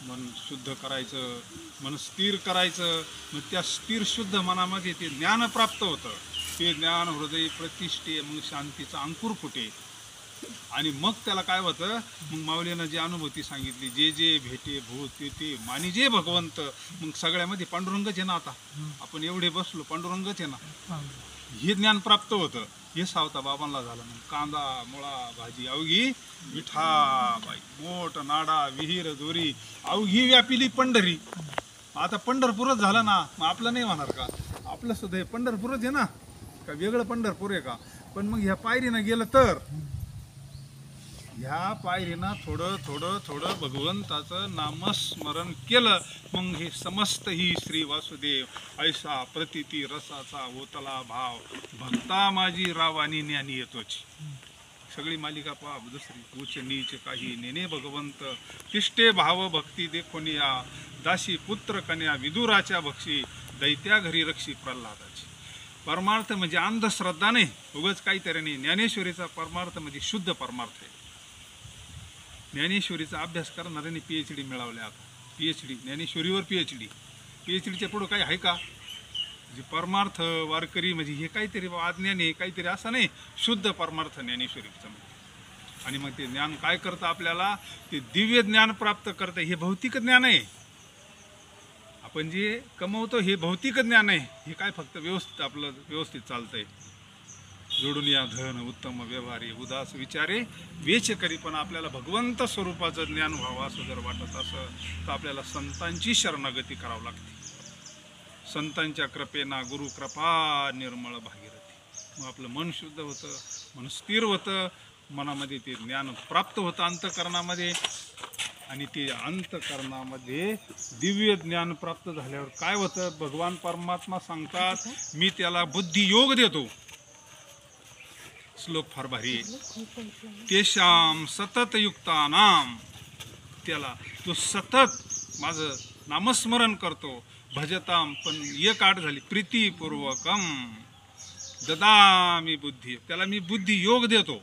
मन शुद्ध करायचं, मन स्थिर करायचं. मग त्या स्थिर शुद्ध मनामध्ये ते ज्ञान प्राप्त होतं. ते ज्ञान हृदय प्रतिष्ठे, मग शांतीचा अंकुर फुटे. आणि मग त्याला काय होतं, मग माऊलीनं जी अनुभूती सांगितली, जे जे भेटे भूत ते मानी जे भगवंत. मग सगळ्यामध्ये पांडुरंगच आहे ना. आता आपण एवढे बसलो पांडुरंगच आहे ना. हे ज्ञान प्राप्त होतं. हे सावता बाबांना झालं. मग कांदा मुळा भाजी अवघी विठाबाई, मोठ नाडा विहीर दोरी अवघी व्यापिली पंढरी. आता पंढरपूरच झालं ना, मग आपलं नाही होणार का. आपलं सुद्धा हे पंढरपूरच आहे ना, का वेगळं पंढरपूर आहे का. पण मग ह्या पायरीनं गेलं तर, ह्या पायरीनं थोडं थोडं थोडं भगवंताचं नामस्मरण केलं, मग हे समस्त ही श्री वासुदेव ऐसा प्रतिती रसाचा ओतला भाव, भक्ता माझी रावानी ज्ञानी येतोच. सगळी मालिका पहा दुसरी. उच्च नीच काही नेने भगवंत, तिष्ठे भाव भक्ती देखोनिया, दासी पुत्र कन्या विदुराच्या भक्षी, दैत्या घरी रक्षी प्रल्हादाची. परमार्थ म्हणजे अंधश्रद्धा नाही, उगाच काहीतरी नाही. ज्ञानेश्वरीचा परमार्थ म्हणजे शुद्ध परमार्थ आहे. ज्ञानेश्वरीचा अभ्यास करणाऱ्यांनी PhD मिळवल्या. आता PhD ज्ञानेश्वरीवर PhDच्या पुढं काही आहे का? जे परमार्थ वारकरी म्हणजे हे काहीतरी अज्ञान आहे काहीतरी असं नाही, शुद्ध परमार्थ ज्ञानेश्वरीचं म्हणजे. आणि मग ते ज्ञान काय करतं आपल्याला? ते दिव्य ज्ञान प्राप्त करतं. हे भौतिक ज्ञान आहे, आपण जे कमवतो हे भौतिक ज्ञान आहे. हे काय फक्त व्यवस्थित आपलं व्यवस्थित चालतंय. जोडून या धन उत्तम व्यवहारी, उदास विचारे वेच करी. पण आपल्याला भगवंत स्वरूपाचं ज्ञान व्हावं असं जर वाटत असं तर आपल्याला संतांची शरणागती करावं लागते. संतांच्या कृपेना गुरु कृपा निर्मळ भागीरथी. मग आपलं मन शुद्ध होतं, मन स्थिर होतं, मनामध्ये ते ज्ञान प्राप्त होतं अंतःकरणामध्ये. आणि ते अंतःकरणामध्ये दिव्य ज्ञान प्राप्त झाल्यावर काय होतं? भगवान परमात्मा सांगतात, मी त्याला बुद्धियोग देतो. श्लोक फार भारी आहे. तेषाम सतत युक्तानाम, त्याला तो सतत माझं नामस्मरण करतो. भजताम, पण एक आठ झाली, प्रीतीपूर्वकम ददामी बुद्धी, त्याला मी बुद्धी योग देतो.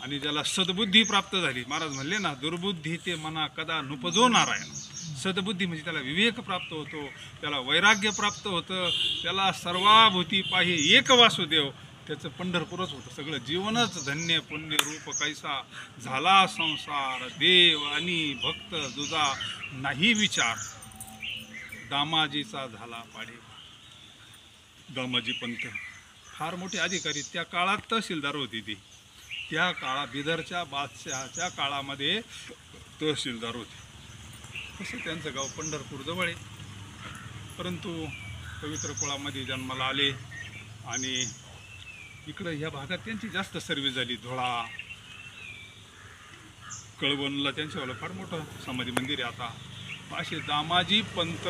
आणि ज्याला सद्बुद्धी प्राप्त झाली, महाराज म्हणले ना, दुर्बुद्धी ते मना कदा नुपजो नारायण. सद्बुद्धी म्हणजे त्याला विवेक प्राप्त होतो, त्याला वैराग्य प्राप्त होतं, त्याला सर्वाभूती पाहि एक वासुदेव, त्याचं पंढरपूरच होतं. सगळं जीवनच धन्य पुण्य रूप कैसा झाला संसार, देव आणि भक्त दुजा नाही विचार, दामाजीचा झाला पाडे. दामाजी पंत फार मोठे अधिकारी, त्या काळात तहसीलदार होती ती. त्या काळात बिदरच्या बादशहाच्या काळामध्ये तहसीलदार होते. तसं त्यांचं गाव पंढरपूर जवळ आहे. परंतु पवित्र कुळामध्ये जन्माला आले आणि इकडं ह्या भागात त्यांची जास्त सर्व्हिस झाली. धुळा, कळवणला त्यांच्यावालं फार मोठं समाधी मंदिर आहे. आता असे दामाजी पंत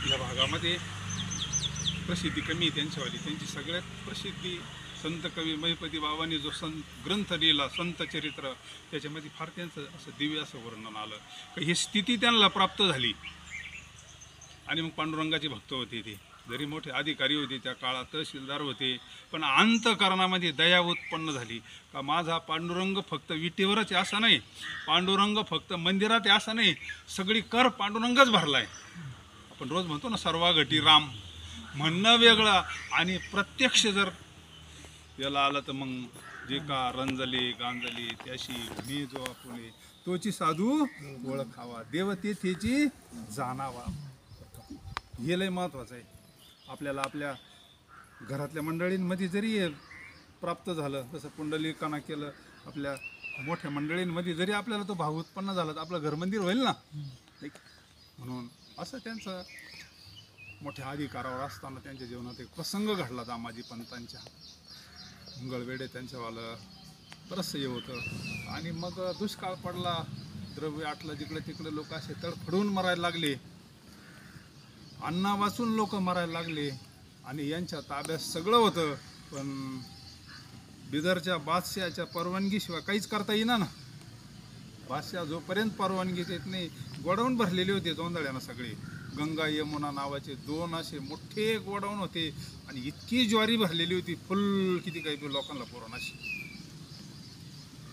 या भागामध्ये प्रसिद्धी कमी आहे त्यांच्यावाली. त्यांची सगळ्यात प्रसिद्धी संत कवी महिपती बाबांनी जो ग्रंथ लिहिला संत चरित्र, त्याच्यामध्ये फार त्यांचं असं दिव्य असं वर्णन आलं की ही स्थिती त्यांना प्राप्त झाली. आणि मग पांडुरंगाचे भक्त होते ते, जरी मोठे अधिकारी होते त्या काळात, तहसीलदार होते, पण अंतःकरणामध्ये दया उत्पन्न झाली का माझा पांडुरंग फक्त विटेवरच आहे असं नाही, पांडुरंग फक्त मंदिरात आहे असं नाही, सगळी कर पांडुरंगच भरलाय. आपण रोज म्हणतो ना सर्वाघटी राम, म्हणणं वेगळं आणि प्रत्यक्ष जर याला आलं तर मग जे का रंजले गांजले त्याशी मी जो आपुले तोची साधू ओळखावा, देव तेथेची जाणावा. हे लय महत्वाचं आहे. आपल्याला आपल्या घरातल्या मंडळींमध्ये जरी प्राप्त झालं, तसं पुंडलिकांना केलं, आपल्या मोठ्या मंडळींमध्ये जरी आपल्याला तो भाव उत्पन्न झाला तर आपलं घर मंदिर होईल ना. म्हणून असं त्यांचं मोठ्या अधिकारावर असताना त्यांच्या जीवनात एक प्रसंग घडला दामाजी पंतांच्या. मंगळवेढे त्यांच्यावालं बरंचसं हे होतं. आणि मग दुष्काळ पडला, द्रव्य आटलं, जिकडे तिकडे लोक असे तडफडून मरायला लागले, अन्ना वाचून लोक मरायला लागले. आणि यांच्या ताब्यात सगळं होतं, पण बिदरच्या बादशहाच्या परवानगीशिवाय काहीच करता येईना ना. बादशहा जोपर्यंत परवानगी देत नाही, गोडाऊन भरलेले होते जोंधळ्यानं सगळे. गंगा यमुना नावाचे 2 असे मोठे गोडाऊन होते आणि इतकी ज्वारी भरलेली होती, फुल किती काही लोकांना पुरवण अशी.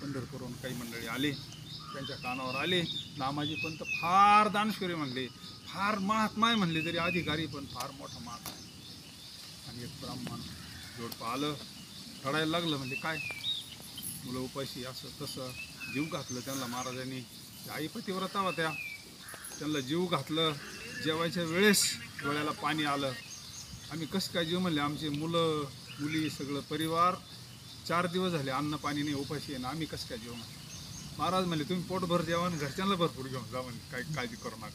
पंढरपूरहून काही मंडळी आले, त्यांच्या कानावर आले, दामाजी पंत फार दानशूर म्हणले, फार महात्मा म्हणले, तरी अधिकारी पण फार मोठा महात्मा. आणि एक ब्राह्मण जोडपं आलं, रडायला लागलं. म्हणजे काय मुलं उपाशी असं तसं, जीव घातलं त्यांना महाराजांनी. आई पतिव्रता होत्या, त्यांना जीव घातलं. जेवायच्या वेळेस डोळ्याला पाणी आलं. आम्ही कसं काय जीव म्हणले, आमचे मुलं मुली सगळं परिवार 4 दिवस झाले अन्न पाणी नाही, उपाशी आहे ना, आम्ही कसं काय जेव म्हणले. महाराज म्हणले तुम्ही पोटभर जेवा आणि घरच्यांना भरपूर घेऊन जा म्हणले, काय काळजी करू नका.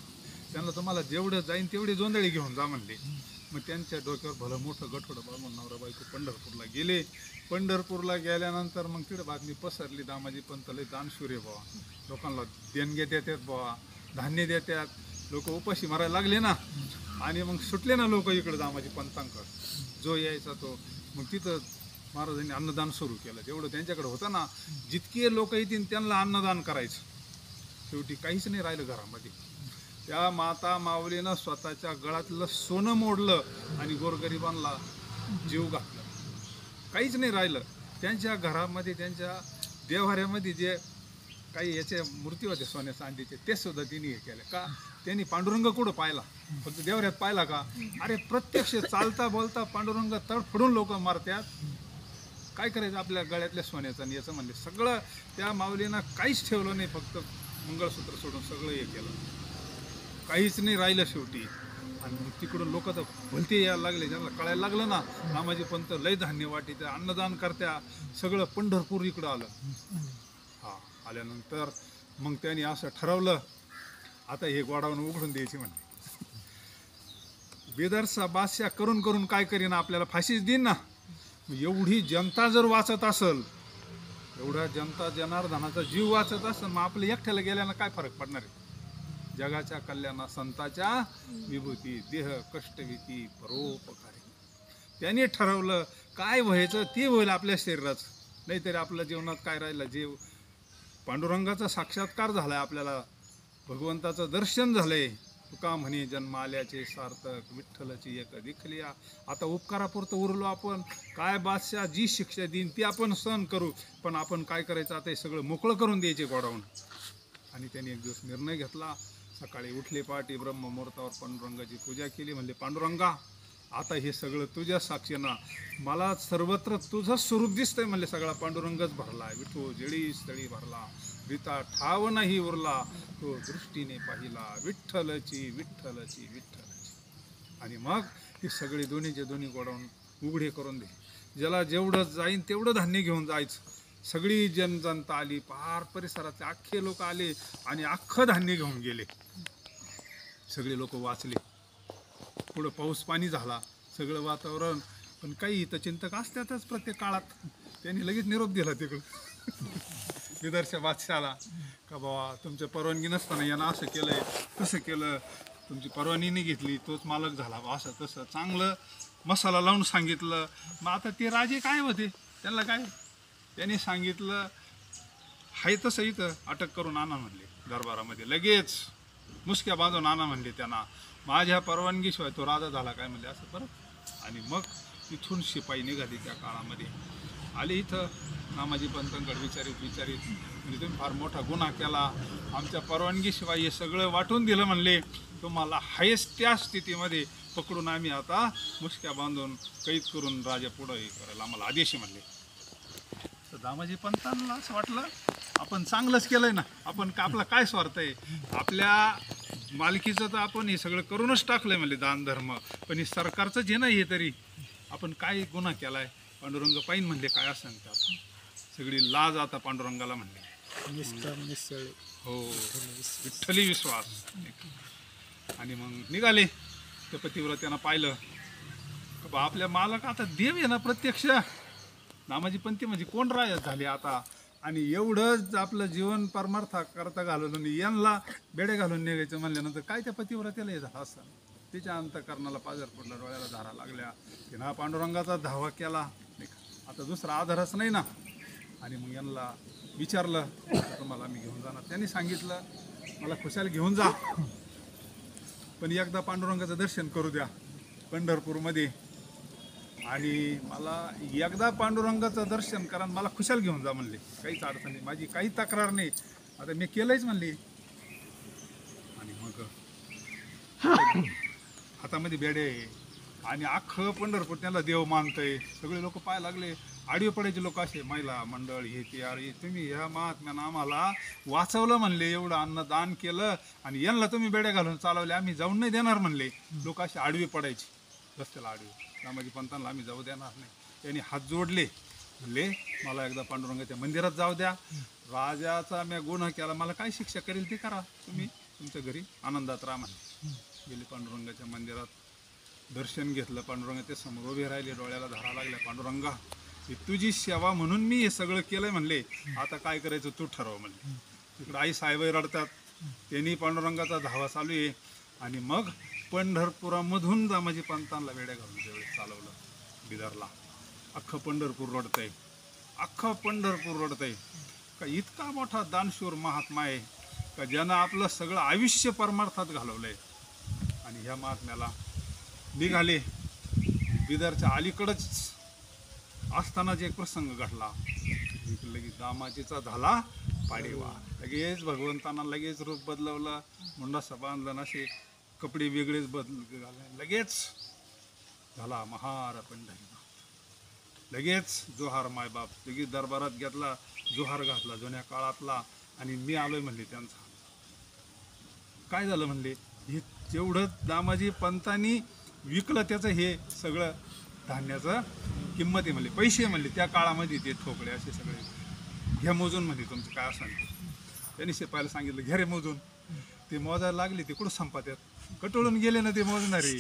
त्यांना तुम्हाला जेवढं जाईन तेवढे जोंधळे घेऊन जा म्हणले. मग त्यांच्या डोक्यावर भलं मोठं गठोडं बाळून नवरा बायको पंढरपूरला गेले. पंढरपूरला गेल्यानंतर मग तिकडे बातमी पसरली, दामाजी पंत लय दानशूर आहे बाबा, लोकांना देणगे देतात बाबा, धान्य देतात, लोक उपाशी मारायला लागले ना. आणि मग सुटले ना लोक इकडे दामाजी पंतांकडे. जो यायचा तो मग तिथं महाराजांनी अन्नदान सुरू केलं. जेवढं त्यांच्याकडे होतं ना, जितके लोक येतील त्यांना अन्नदान करायचं. शेवटी काहीच नाही राहिलं घरामध्ये. त्या माता माऊलीनं स्वतःच्या गळ्यातलं सोनं मोडलं आणि गोरगरिबांना जीव घातलं. काहीच नाही राहिलं त्यांच्या घरामध्ये. त्यांच्या देवाऱ्यामध्ये जे काही याचे मूर्ती होते सोन्या चांदीचे, ते सुद्धा तिने हे केलं. का? त्यांनी पांडुरंग कुठं पाहिला? फक्त देवऱ्यात पाहिला का? अरे प्रत्यक्ष चालता बोलता पांडुरंग तडफडून लोक मारतात. काय करायचं आपल्या गळ्यातल्या सोन्याचं आणि याचं म्हणले. सगळं त्या माऊलीनं काहीच ठेवलं नाही, फक्त मंगळसूत्र सोडून सगळं हे केलं. काहीच नाही राहिलं शेवटी. आणि मग तिकडून लोक तर भलते यायला लागले. ज्यांना कळायला लागलं ना नामाजी पंत लय धान्य वाटीत अन्नदान करत्या, सगळं पंढरपूर इकडं आलं. हा, आल्यानंतर मग त्यांनी असं ठरवलं, आता हे गोडाऊन उघडून द्यायची म्हणले. बेदरचा बादशाह करून करून काय करीन, आपल्याला फाशीच देईन ना. एवढी जनता जर वाचत असेल, एवढ्या जनता जनार्दनाचा जीव वाचत असेल, मग आपलं एकट्याला गेल्यानं काय फरक पडणार आहे? जगाच्या कल्याणा संताच्या विभूती, देह कष्टभीती परोपकारी. त्यांनी ठरवलं काय व्हायचं ते होईल आपल्या शरीराचं. नाहीतरी आपल्या जीवनात काय राहिलं? जीव पांडुरंगाचा साक्षात्कार झालाय, आपल्याला भगवंताचं दर्शन झालंय. तुका म्हणे जन्म आल्याचे सार्थक, विठ्ठलाची एक दिखलिया. आता उपकारापुरतं उरलो आपण. काय बादशाह जी शिक्षा देईन ती आपण सहन करू, पण आपण काय करायचं आता हे सगळं मोकळं करून द्यायचे गोडाऊन. आणि त्यांनी एक दिवस निर्णय घेतला. सकाळी उठले पहाटे ब्रह्ममुहूर्तावर पांडुरंगाची पूजा केली. म्हणले पांडुरंगा आता हे सगळं तुझ्या साक्षीनं मला सर्वत्र तुझं स्वरूप दिसतंय. म्हणले सगळा पांडुरंगच भरला. विठू जेळी स्थळी भरला, रीता ठाव नाही उरला, तो दृष्टीने पाहिला विठ्ठलची विठ्ठलची विठ्ठलची. आणि मग ही सगळी दोन्हीचे दोन्ही गोडाऊन उघडे करून दे. ज्याला जेवढं जाईन तेवढं धान्य घेऊन जायचं. सगळी जनता आली, पार परिसरातले अख्खे लोक आले आणि अख्खं धान्य घेऊन गेले. सगळे लोक वाचले. पुढं पाऊस पाणी झाला, सगळं वातावरण. पण काही इथं चिंतक असतातच प्रत्येक काळात. त्यांनी लगेच निरोप दिला तिकडं बिदरच्या बादशाहाला, का बाबा तुमच्या परवानगी नसताना यानं असं केलंय, तसं केलं, तुमची परवानगी नाही घेतली, तोच मालक झाला, असं तसं चांगलं मसाला लावून सांगितलं. मग आता ते राजे काय होते, त्यांना काय? त्यांनी सांगितलं हाय तसं इथं अटक करून आणा म्हणले. दरबारामध्ये लगेच मुसक्या बांधून आणा म्हणले त्यांना. माझ्या परवानगीशिवाय तो राजा झाला काय म्हणले असं परत. आणि मग तिथून शिपाई निघाली. त्या काळामध्ये आले इथं नामाजी पंतांकडे विचारित म्हणजे तुम्ही फार मोठा गुन्हा केला, आमच्या परवानगीशिवाय हे सगळं वाटून दिलं म्हणले. तुम्हाला हायस्ट त्या स्थितीमध्ये पकडून आम्ही आता मुसक्या बांधून कैद करून राजा पुढं हे करायला आम्हाला आदेश म्हणले. तर दामाजी पंतांना असं वाटलं आपण चांगलंच केलंय ना, आपण आपला काय स्वार्थ आहे, आपल्या मालकीचं तर आपण हे सगळं करूनच टाकलंय म्हणले दान धर्म. पण हे सरकारचं जे नाही हे तरी आपण काय गुन्हा केलाय. पांडुरंग पाहिन म्हणले काय असं ते आपण सगळी लाज आता पांडुरंगाला म्हणले. हो, विठ्ठली विश्वास. आणि मग निघाले. त्या पतिव्रत्यानं पाहिलं बा आपल्या मालक आता देव आहे ना प्रत्यक्ष. नामाजी पंती म्हणजे कोण राय झाले आता. आणि एवढंच आपलं जीवन परमार्थ करता घालवलं आणि यांना बेडे घालून निघायचं म्हणल्यानंतर काय त्या पतिव्रत्याला हे झालं असं. तिच्या अंतकरणाला पाजर पडला, डोळ्याला धारा लागल्या. तिनं पांडुरंगाचा धावा केला. आता दुसरा आधारच नाही ना. आणि मग यांना विचारलं तुम्हाला मी घेऊन जाणार. त्यांनी सांगितलं मला खुशाल घेऊन जा, पण एकदा पांडुरंगाचं दर्शन करू द्या पंढरपूरमध्ये. आणि मला एकदा पांडुरंगाचं दर्शन करा, मला खुशाल घेऊन जा म्हणले. काहीच अडचण नाही, माझी काही तक्रार नाही, आता मी केलंयच म्हणली. आणि मग हातामध्ये बेडे आणि अख्खं पंढरपूर त्याला देव मानतंय. सगळे लोक पाहायला लागले. आडवे पडायचे लोक असे महिला मंडळ हे ते. अरे तुम्ही ह्या महात्म्यानं आम्हाला वाचवलं म्हणले, एवढं अन्नदान केलं आणि यांना तुम्ही बेड्या घालून चालवले, आम्ही जाऊन नाही देणार म्हणले. लोक असे आडवे पडायचे रस्त्याला आडवे. रामाजी पंतांना आम्ही जाऊ देणार नाही. त्यांनी हात जोडले, म्हणले मला एकदा पांडुरंगाच्या मंदिरात जाऊ द्या. राजाचा मी गुन्हा केला, मला काय शिक्षा करेल ते करा, तुम्ही तुमच्या घरी आनंदात राहा म्हणले. गेले पांडुरंगाच्या मंदिरात, दर्शन घेतलं. पांडुरंगाच्या समोर उभे राहिले, डोळ्याला धारा लागल्या. पांडुरंगा ही तुझी सेवा म्हणून मी हे सगळं केलंय म्हणले, आता काय करायचं तू ठरव म्हणले. तिकडं आई साहेब रडतात, त्यांनी पांडुरंगाचा धावा चालू आहे. आणि मग पंढरपुरामधून दामाजी पंतांना वेड्या घालून त्यावेळेस चालवलं बिदरला. अख्खं पंढरपूर रडतंय, अख्खं पंढरपूर रडतंय. का इतका मोठा दानशूर महात्मा आहे का ज्यानं आपलं सगळं आयुष्य परमार्थात घालवलंय. आणि ह्या महात्म्याला निघाले. बिदरच्या अलीकडंच असतानाच एक प्रसंग घडला. लगेच दामाजीचा झाला पाडेवा. लगेच भगवंतांना लगेच रूप बदलवलं, मुंडासा बांधला, असे कपडे वेगळेच घालले. लगेच झाला महार पंढरीनाथ. लगेच जोहार मायबाप. लगेच दरबारात घेतला, जोहार घातला जुन्या काळातला. आणि मी आलोय म्हणले त्यांचा. काय झालं म्हणले, हे जेवढं दामाजी पंतांनी विकलं त्याचं हे सगळं धान्याचं किंमत आहे म्हणले, पैसे म्हणले त्या काळामध्ये ते ठोकळे असे सगळे घ्या मोजून म्हणले तुमचं काय असं. त्यांनी शिपायला सांगितलं घ्या रे मोजून. ते मोजायला लागले, ते कुठं संपात्यात, कटोळून गेले ना ते मोजणारे.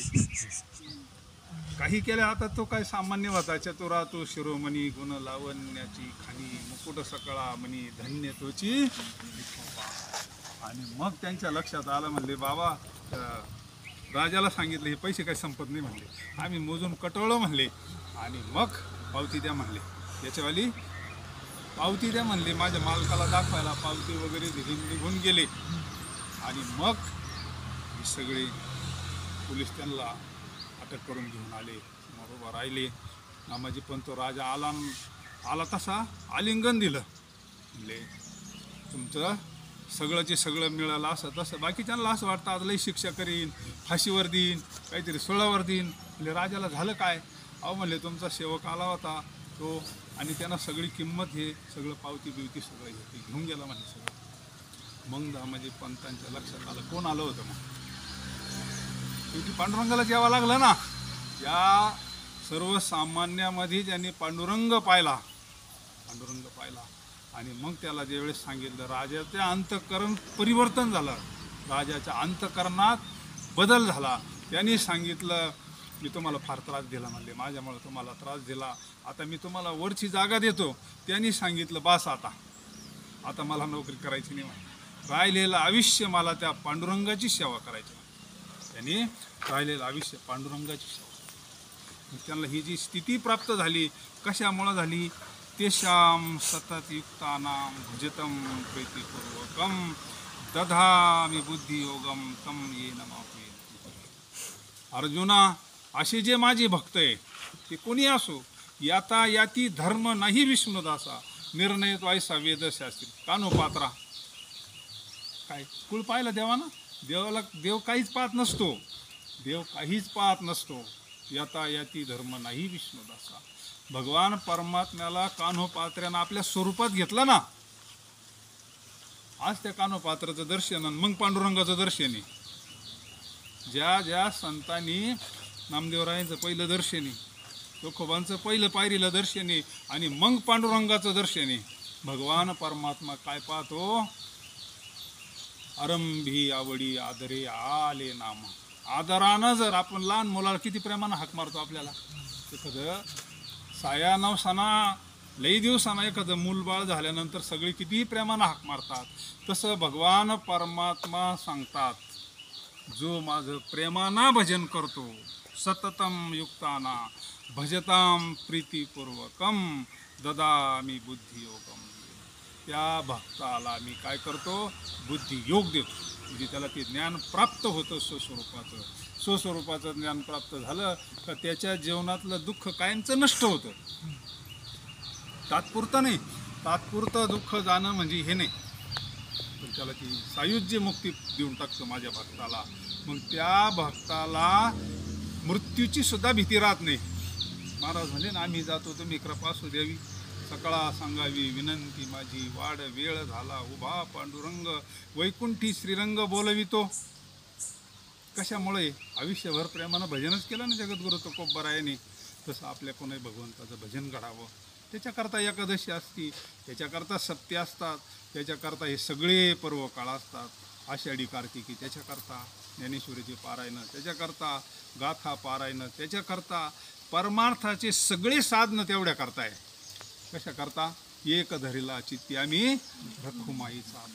काही केलं. आता तो काय सामान्य होता, चतुरा तो शिरोमणी, गुण लावण्याची खाणी, मुकुट सकळा म्हणी, धन्य तोची. आणि मग त्यांच्या लक्षात आलं, म्हणले बाबा राजाला सांगितलं हे पैसे काही संपत नाही म्हणले, आम्ही मोजून कटवलं म्हणले. आणि मग पावती द्या म्हणले, त्याच्यावाली पावती द्या म्हणले. माझ्या मालकाला दाखवायला पावती वगैरे निघून गेले. आणि मग हे सगळे पोलीस त्यांना अटक करून घेऊन आले, बरोबर राहिले. नामाजी पण तो राजा आला तसा आलिंगन दिलं. म्हणले तुमचं सगळंचे सगळं मिळालं असं तसं. बाकीच्यांना असं वाटतं आज लई शिक्षा करीन, फाशीवर देईन, काहीतरी सोळावर देईन. म्हणजे राजाला झालं काय, अहो म्हणले तुमचा सेवक आला होता तो, आणि त्यांना सगळी किंमत हे सगळं पावती बिवती सगळं हे घेऊन गेला म्हणजे सगळं. मग दामाजी पंतांच्या लक्षात आलं कोण आलं होतं. मग शेवटी पांडुरंगाला जेवा लागलं ना. या सर्वसामान्यामध्ये ज्यांनी पांडुरंग पाहिला. आणि मग त्याला ज्यावेळेस सांगितलं, राजाचं अंतःकरण परिवर्तन झालं, राजाच्या अंतःकरणात बदल झाला. त्यांनी सांगितलं मी तुम्हाला फार त्रास दिला म्हणले, माझ्यामुळे तुम्हाला त्रास दिला, आता मी तुम्हाला वरची जागा देतो. त्यांनी सांगितलं बास आता मला नोकरी करायची नाही म्हणले, राहिलेलं आयुष्य मला त्या पांडुरंगाची सेवा करायची. त्यांनी राहिलेलं आयुष्य पांडुरंगाची सेवा. त्यांना ही जी स्थिती प्राप्त झाली कशामुळं झाली, तेषां सतत युक्तानां भजतं प्रीतिपूर्वकं दधामि बुद्धियोगं तं येन मापयेत्. अर्जुना, असे जे माझे भक्त आहे ते कोणी असो, याता याती धर्म नाही विष्णुदासा, निर्णय व्हायचा वेदशास्त्री. कानोपात्रा काय कुळ पाहिलं देवानं, देव काहीच पाहत नसतो, देव काहीच पाहत नसतो. याता याती धर्म नाही विष्णुदासा. भगवान परमात्म्याला कान्होपात्र्यानं आपल्या स्वरूपात घेतलं ना. आज त्या कान्होपात्राचं दर्शन मग पांडुरंगाचं दर्शन आहे. ज्या ज्या संतांनी नामदेवरायांचं पहिलं दर्शन आहे, तुकोबांचं पहिलं पायरीला दर्शन आहे, आणि मग पांडुरंगाचं दर्शन आहे. भगवान परमात्मा काय पाहतो, आरंभी आवडी आदरे आले नाम. आदरानं जर आपण लहान मुलाला किती प्रेमानं हाक मारतो, आपल्याला एखादं साया नवसाना लई दिवसांना एखादं मूलबाळ झाल्यानंतर सगळे कितीही प्रेमानं हाक मारतात, तसं भगवान परमात्मा सांगतात, जो माझं प्रेमानं भजन करतो, सततम युक्ताना भजताम प्रीतिपूर्वकम ददामि बुद्धियोगम. त्या भक्ताला मी काय करतो, बुद्धियोग देतो. म्हणजे त्याला ते ज्ञान प्राप्त होतं स्वस्वरूपाचं ज्ञान प्राप्त झालं का त्याच्या जीवनातलं दुःख कायमचं नष्ट होतं. तात्पुरतं नाही, तात्पुरतं दुःख जाणं म्हणजे हे नाही, पण त्याला ती सायुज्य मुक्ती देऊन टाकतं माझ्या भक्ताला. मग त्या भक्ताला मृत्यूची सुद्धा भीती राहत नाही. महाराज म्हणजे ना, आम्ही जातो तुम्ही कृपा असू द्यावी, सकळा सांगावी विनंती माझी, वाढ वेळ झाला उभा पांडुरंग, वैकुंठी श्रीरंग बोलवितो. कशामुळे, आयुष्यभर प्रेमानं भजनच केलं ना जगद्गुरु तुकोबरायाने, तसं आपल्या कोणी भगवंताचं भजन करावं. त्याच्याकरता एकादशी असती, त्याच्याकरता सप्ते असतात, त्याच्याकरता हे सगळे पर्व काळ असतात. आषाढी कार्तिकी त्याच्याकरता, ज्ञानेश्वरीचे पारायण त्याच्याकरता, गाथा पारायण त्याच्याकरता, परमार्थाचे सगळे साधनं तेवढ्या करताय. कशा करता, एक धरीला चित्ती आम्ही रखुमाईचा.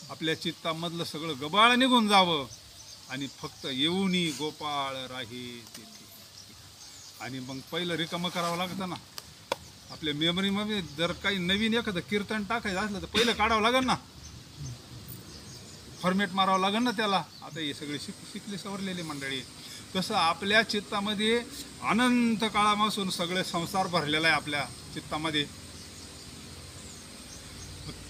आपल्या चित्तामधलं सगळं गबाळ निघून जावं आणि फक्त येऊनी गोपाळ राहे तेथे. आणि मग पहिलं रिकामं करावं लागतं ना, आपल्या मेमरीमध्ये जर काही नवीन एखादं कीर्तन टाकायचं असलं तर पहिलं काढावं लागेल ना, फॉर्मेट मारावं लागेल ना त्याला. आता हे सगळे शिकले सवरलेली मंडळी. तसं आपल्या चित्तामध्ये अनंत काळापासून सगळे संसार भरलेला आहे आपल्या चित्तामध्ये.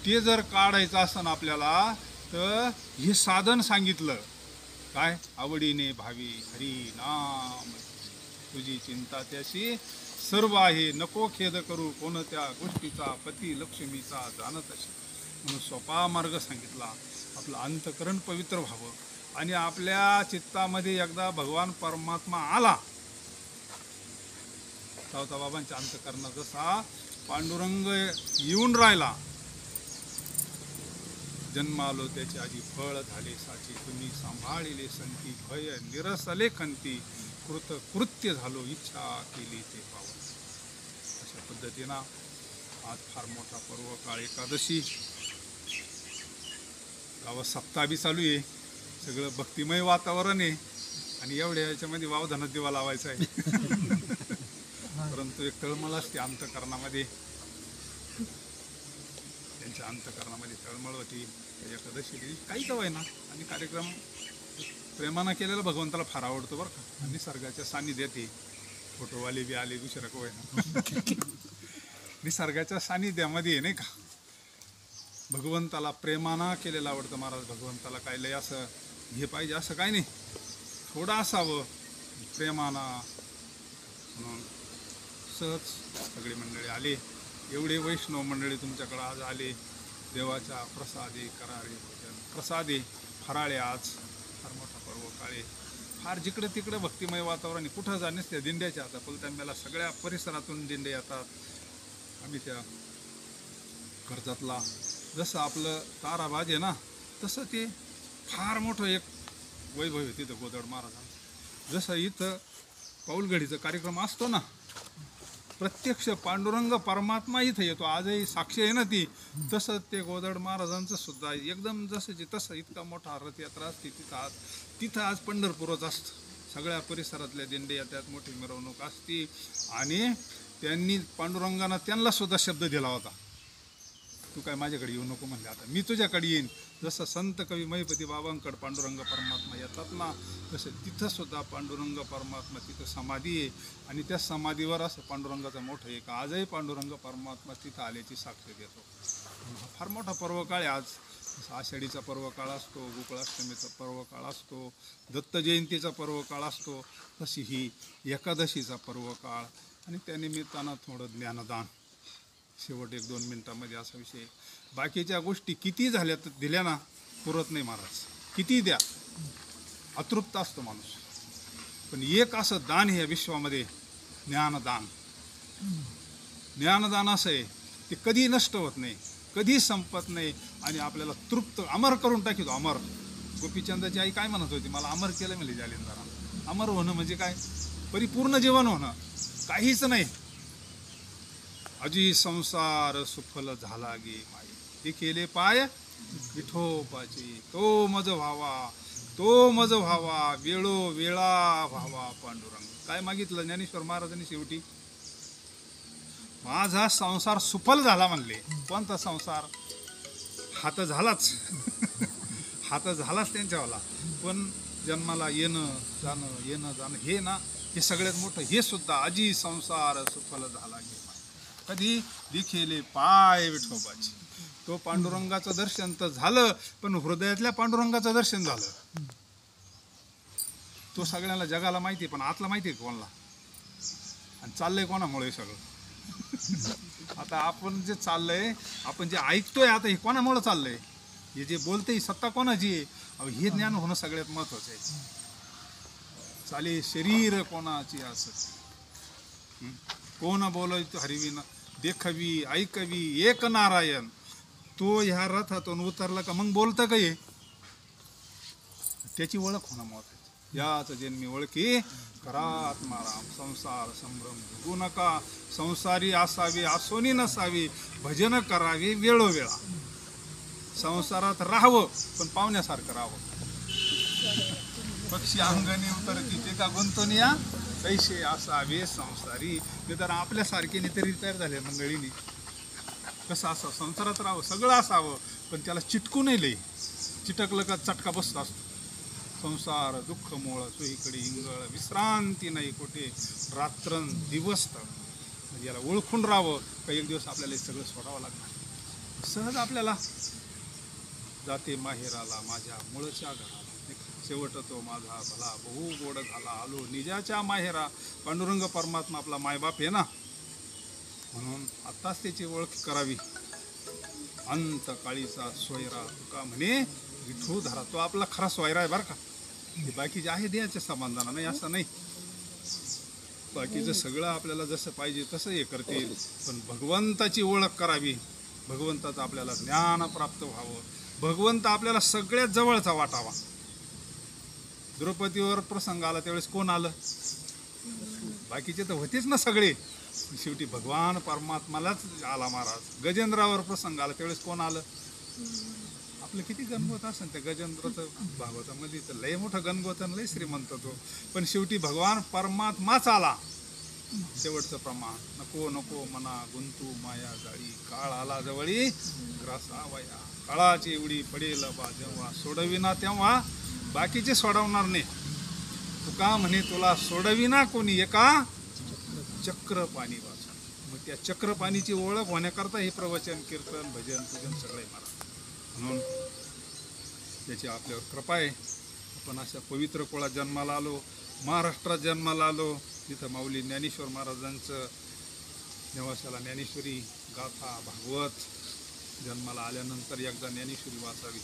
ते जर काढायचं असं आपल्याला तर हे साधन सांगितलं काय, आवडीने भावी हरी नाम तुझी चिंता त्याशी सर्व आहे, नको खेद करू कोणत्या गोष्टीचा, पती लक्ष्मीचा जाणत असे. म्हणून सोपा मार्ग सांगितला. आपलं अंतकरण पवित्र व्हावं आणि आपल्या चित्तामध्ये एकदा भगवान परमात्मा आला, सावता बाबांच्या अंतकरणात जसा पांडुरंग येऊन राहिला, जन्मालो त्याचे आधी फळ झाले साची, तुम्ही सांभाळिले संती, भय निरसले खंती, कृत्य झालो इच्छा केली ते पावन. अशा पद्धतीनं आज फार मोठा पर्व काळ एकादशी, गावात सप्ताह बी चालू आहे, सगळं भक्तिमय वातावरण आहे आणि एवढ्या याच्यामध्ये वावधानात दिवा लावायचा आहे. परंतु एक तळमळ असते अंतकरणामध्ये, त्यांच्या अंतकरणामध्ये तळमळ होती. एकादशी काही का ना, आणि कार्यक्रम प्रेमानं केलेला भगवंताला फार आवडतो बरं का. आणि निसर्गाच्या सानिध्यात फोटोवाले बी आले, दुसरं काय ना, निसर्गाच्या सानिध्यामध्ये नाही का भगवंताला प्रेमानं केलेलं आवडतं. महाराज भगवंताला काय लय असं हे पाहिजे असं काय नाही, थोडं असावं प्रेमानं. म्हणून सहज सगळी मंडळी आले, एवढे वैष्णव मंडळी तुमच्याकडं आज आले. देवाच्या प्रसादे कराळे भोजन, प्रसादे फराळे. आज फार मोठा पर्व काळे, फार जिकडे तिकडे भक्तिमय वातावरण. कुठं जा नसते दिंड्याच्या, आता पलतांब्याला सगळ्या परिसरातून दिंडे येतात. आम्ही त्या कर्जतला जसं आपलं ताराबाज आहे ना, तसं ते फार मोठं एक वैभव आहे तिथं गोदड महाराजांचं. जसं इथं पाऊलगडीचा कार्यक्रम असतो ना, प्रत्यक्ष पांडुरंग परमात्मा इथं येतो, आजही साक्षी आहे ना ती, तसं ते गोदड महाराजांचं सुद्धा एकदम जसं तसं इतका मोठा रथयात्रा असते तिथं आज पंढरपूरच असतं. सगळ्या परिसरातल्या दिंडे येतात, मोठी मिरवणूक असते. आणि त्यांनी पांडुरंगानं त्यांना सुद्धा शब्द दिला होता, तू काय माझ्याकडे येऊ नको म्हणले, आता मी तुझ्याकडे येईन. जसं संत कवी महिपती बाबांकडे पांडुरंग परमात्मा येतात ना, तसं तिथं सुद्धा पांडुरंग परमात्मा तिथं समाधी आहे. आणि त्या समाधीवर असं पांडुरंगाचं मोठं एक आजही पांडुरंग परमात्मा तिथं आल्याची साक्ष देतो. फार मोठा पर्व काळ आहे आज. आषाढीचा पर्व काळ असतो, गोकुळाष्टमीचा पर्व काळ असतो, दत्त जयंतीचा पर्व काळ असतो, तशी ही एकादशीचा पर्व काळ. आणि त्यानिमित्तानं थोडं ज्ञानदान शेवट 1-2 मिनिटामध्ये असा विषय. बाकीच्या गोष्टी किती झाल्या तर दिल्या ना पुरत नाही महाराज, किती द्या अतृप्त असतो माणूस. पण एक असं दान हे विश्वामध्ये ज्ञानदान. ज्ञानदान असं आहे ते कधी नष्ट होत नाही, कधी संपत नाही आणि आपल्याला तृप्त अमर करून टाकितो. अमर. गोपीचंदाची आई काय म्हणत होती, मला अमर केलं म्हणजे जालिंदरा. अमर होणं म्हणजे काय, परिपूर्ण जीवन होणं, काहीच नाही. अजी संसार सुफल झाला गे माई, हे केले पाय विठोबाची, तो मज व्हावा, तो मज व्हावा, वेळो वेळा व्हावा पांडुरंग. काय मागितलं ज्ञानेश्वर महाराजांनी शेवटी, माझा संसार सुफल झाला म्हणले. कोणता संसार, हात झालाच हात झालाच त्यांच्यावाला, पण जन्माला येणं जाणं हे ना, हे सगळ्यात मोठं. हे सुद्धा अजी संसार सुफल झाला गे माई, कधी दिखेले पाय विठोबाची. तो पांडुरंगाचं दर्शन तर झालं, पण हृदयातल्या पांडुरंगाचं दर्शन झालं. तो सगळ्यांना जगाला माहिती, पण आतला माहिती आहे कोणाला, आणि चाललंय कोणामुळे सगळं. आता आपण जे चाललंय, आपण जे ऐकतोय आता, हे कोणामुळे चाललंय, हे जे बोलते सत्ता कोणाची आहे, हे ज्ञान होणं सगळ्यात महत्वाचं आहे. चाले शरीर कोणाची असत, कोण बोलायचं हरिविना, देखवी ऐकवी एक नारायण. तो ह्या रथातून उतरला का मग बोलतं का हे, त्याची ओळख होणं महत्वाचं. याच जन्मी ओळखी करा आत्माराम, संसार संभ्रम भोगू नका, संसारी असावी आसोनी नसावी, भजन करावे वेळोवेळा. संसारात राहावं पण पाहुण्यासारखं राहावं. पक्षी अंगणी उतरती ते का गुंतून या तैसे असावे संसारी. ते तर आपल्यासारखे तरी रिटायर झाले मंडळीने. कसं असं संसारात राहावं, सगळं असावं, पण त्याला चिटकू नाही लई. चिटकलं का चटका बसत असतो. संसार दुःख मोळ चोहीकडे इंगळ, विश्रांती नाही कुठे, रात्रं दिवस तर. म्हणजे याला ओळखून राहावं का एक दिवस आपल्याला हे सगळं सोडावं लागणार. सहज आपल्याला जाते माहेराला माझ्या मुळच्या घराला, शेवट तो माझा भला बहु गोड झाला आलो निजाच्या माहेरा. पांडुरंग परमात्मा आपला मायबाप आहे ना, म्हणून आत्ताच त्याची ओळख करावी. अंत काळीचा सोयरा तुका म्हणे विठू धरा. तो आपला खरा सोयरा आहे बरं का. हे बाकीचे आहे देहाच्या समाधाना नाही असं नाही. बाकीचं सगळं आपल्याला जसं पाहिजे तसं हे करतील, पण भगवंताची ओळख करावी. भगवंताचं आपल्याला ज्ञान प्राप्त व्हावं. भगवंत आपल्याला सगळ्यात जवळचा वाटावा. द्रौपदीवर प्रसंग आला त्यावेळेस कोण आलं? बाकीचे तर होतेच ना सगळे. शेवटी भगवान परमात्मालाच आला महाराज. गजेंद्रावर प्रसंग आला त्यावेळेस कोण आलं? आपलं किती गणगोत असेल त्या गजेंद्राचं भागवतामध्ये तर लय मोठं गणगोत आणि लय श्रीमंत तो. पण शेवटी भगवान परमात्माच आला. शेवटचं प्रमाण नको नको मना गुंतू माया जाळी, काळ आला जवळी ग्रासा वया. काळाची एवढी पडेल बा जेव्हा, सोडविना तेव्हा बाकीचे सोडवणार नाही. तुका म्हणे तुला सोडविना कोणी एका चक्र पाणी वाचून. मग त्या चक्र पाणीची ओळख होण्याकरता हे प्रवचन कीर्तन भजन पूजन सगळे महाराज. म्हणून त्याची आपल्यावर कृपा आहे. आपण अशा पवित्र कुळात जन्माला आलो, महाराष्ट्रात जन्माला आलो. तिथं माऊली ज्ञानेश्वर महाराजांचं नेवासाला ज्ञानेश्वरी गाथा भागवत. जन्माला आल्यानंतर एकदा ज्ञानेश्वरी वाचावी.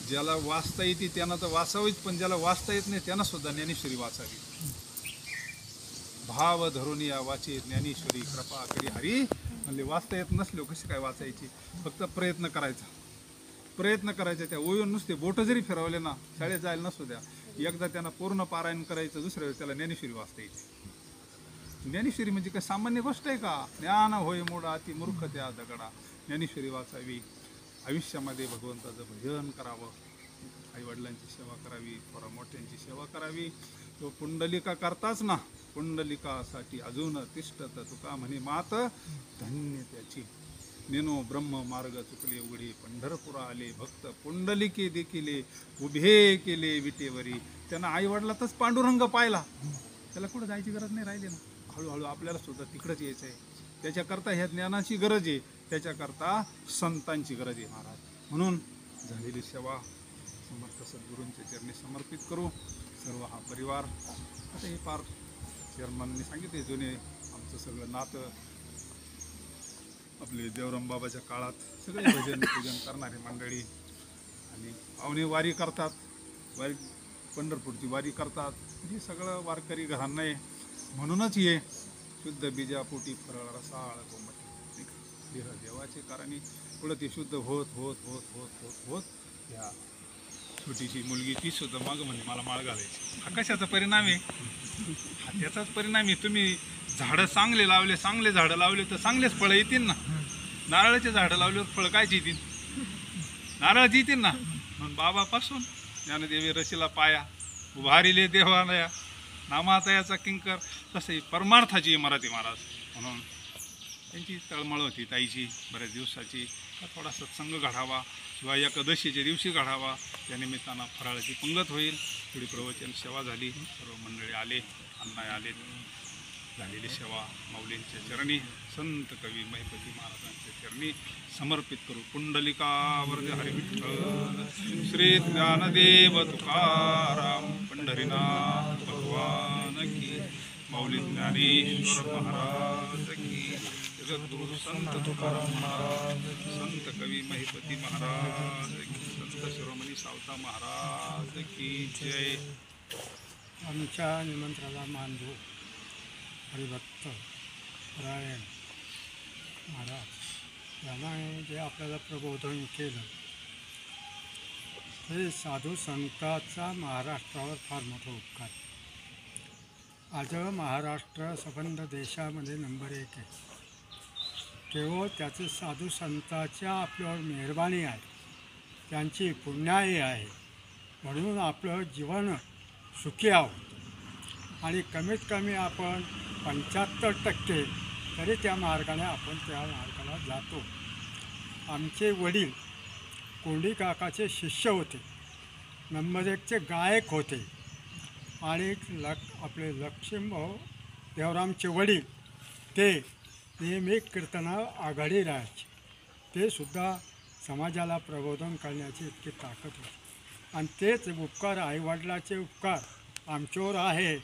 ज्याला वाचता येते त्यांना तर वाचावीच, पण ज्याला वाचता येत नाही त्यांना सुद्धा ज्ञानेश्वरी वाचावी. भाव धरून या वाचे ज्ञानेश्वरी कृपा करी हरी. म्हणजे वाचता येत नसलो कशी काय वाचायची? फक्त प्रयत्न करायचा. प्रयत्न करायचा. त्या ओळून नुसते बोट जरी फिरवले ना, शाळेत जायला नसू द्या, एकदा त्यांना पूर्ण पारायण करायचं, दुसऱ्या वेळेस त्याला ज्ञानेश्वरी वाचता येते. ज्ञानेश्वरी म्हणजे काय सामान्य गोष्ट आहे का? ज्ञान होय मोडा अति मूर्ख त्या दगडा. ज्ञानेश्वरी वाचावी. आयुष्यामध्ये भगवंताचं भजन करावं. आईवडिलांची सेवा करावी, थोरा मोठ्यांची सेवा करावी. तो पुंडलिका करताच ना, पुंडलिकासाठी अजून तिष्ठत तुका म्हणे मात धन्य त्याची. नेनो ब्रह्म मार्ग चुकले उघडे, पंढरपुरा आले भक्त पुंडलिके देखिले उभे केले विटेवरी. त्यांना आईवडिलातच पांडुरंग पाहिला, त्याला कुठं जायची गरज नाही राहिली ना. हळूहळू आपल्याला सुद्धा तिकडंच यायचं आहे. त्याच्याकरता ह्या ज्ञानाची गरज आहे, त्याच्याकरता संतांची गरज आहे महाराज. म्हणून झालेली सेवा समर्थ सद्गुरूंच्या चरणी समर्पित करू. सर्व हा परिवार. आता हे पार चेअरमनने सांगितले जुने आमचं सगळं नातं. आपले देवराम बाबाच्या काळात सगळे भजन पूजन करणारे मंडळी आणि पाहुणे वारी करतात, वारी पंढरपूरची वारी करतात. हे सगळं वारकरी घरांना आहे. म्हणूनच हे शुद्ध बीजापोटी फरळ रसाळ कोमट देह देवाचे कारणी पुढं ते शुद्ध होत होत होत होत होत होत ह्या छोटीशी मुलगी ती सुद्धा मागं म्हणजे मला माळ घालायची. हा कशाचा परिणाम आहे? हा त्याचाच परिणाम आहे. तुम्ही झाडं चांगले लावले, चांगले झाडं लावले तर चांगलेच फळं येतील ना. नारळाचे झाडं लावल्यावर फळं कायची येतील? नारळाची येतील ना. म्हणून बाबापासून ज्ञानदेवी रचीला पाया, उभारिले देवालया नामातयाचा किंकर. तसे परमार्थाची मराठी महाराज. म्हणून त्यांची तळमळ होती ताईची बऱ्याच दिवसाची. थोडा सत्संग घडावा, शिवाय एकादशीच्या दिवशी घडावा. त्या निमित्तानं फराळाची पंगत होईल. थोडी प्रवचन सेवा झाली, सर्व मंडळी आले, अण्णा आले. झालेली सेवा माऊलींच्या चरणी, संत कवी महिपती महाराजांच्या चरणी समर्पित करू. पुंडलिकावर्ज हरी विठ्ठल, श्री ज्ञानदेव तुकाराम पंढरीनाथ भगवान की, माऊली ज्ञानेश्वर महाराज की, जगद्गुरु संत तुकाराम महाराज, संत कवी महिपती महाराज की, संत शिरोमणी सावता महाराज की जय. आमच्या निमंत्रणाला मान देऊ हरिभक्त नारायण महाराज यांना जे आपल्याला प्रबोधन केलं ते साधू संतांचा महाराष्ट्रावर फार मोठा उपकार. आज महाराष्ट्र संबंध देशामध्ये नंबर 1 आहे. केवळ त्याचे साधू संतांच्या आपल्यावर मेहरबानी आहे, त्यांची पुण्याई आहे. म्हणून आपलं जीवन सुखी आहोत. आणि कमीत कमी आपण 75% तरी त्या मार्गाने आपण त्या मार्गाला जातो. आमचे वडील कोंडी काकाचे शिष्य होते, नंबर 1चे गायक होते आणि आपले लक्ष्मीभाऊ देवरामचे वडील ते नेहमी कीर्तनावर आघाडी राहायचे. ते सुद्धा समाजाला प्रबोधन करण्याची इतकी ताकद होती आणि तेच उपकार आईवडिलाचे उपकार आमच्यावर आहे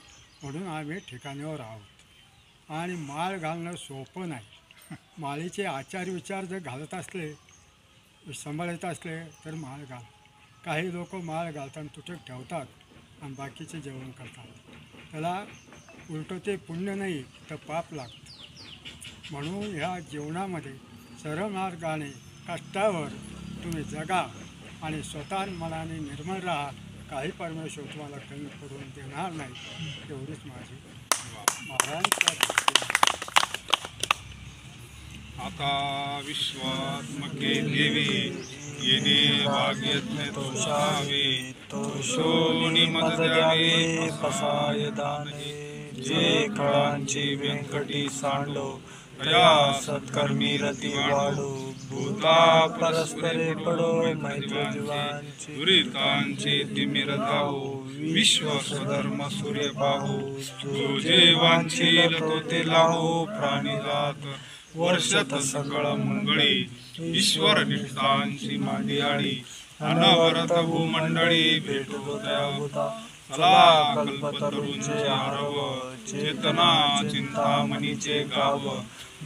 म्हणून आम्ही ठिकाणावर आहोत. आणि माळ घालणं सोपं नाही. माळीचे आचार विचार जर घालत असले, सांभाळत असले तर माळ घाल. काही लोक माळ घालताना तुटक ठेवतात आणि बाकीचे जेवण करतात. त्याला उलटं ते पुण्य नाही तर पाप लागतं. म्हणून ह्या जीवनामध्ये सरळ मार्गाने कष्टावर तुम्ही जगा आणि स्वतः मनाने निर्मळ राहा. काही परमेश्वर तुम्हाला कमी पडून देणार नाही. एवढीच माझी महाराजांच्या. आता विश्वात्मके देवी येणे भाग्यज्ञ तोषावे तोषोनी मद द्यावे पसाय दाने जे कळांची व्यंकटी सांडो या सत्कर्मी रती वाढो भूता परस्परे पडो मैत्र जीवांची दुरितांचे तिमिर धावो विश्व स्वधर्म सूर्य पाहो जो जे वांछील तो ते लाहो प्राणी जात वर्षत सकळ मंगळी ईश्वर निष्ठांची मांडियाळी अनवरत भूमंडळी भेटो दयावता चला कल्पतरूंचे आरव चेतना चिंतामणीचे गाव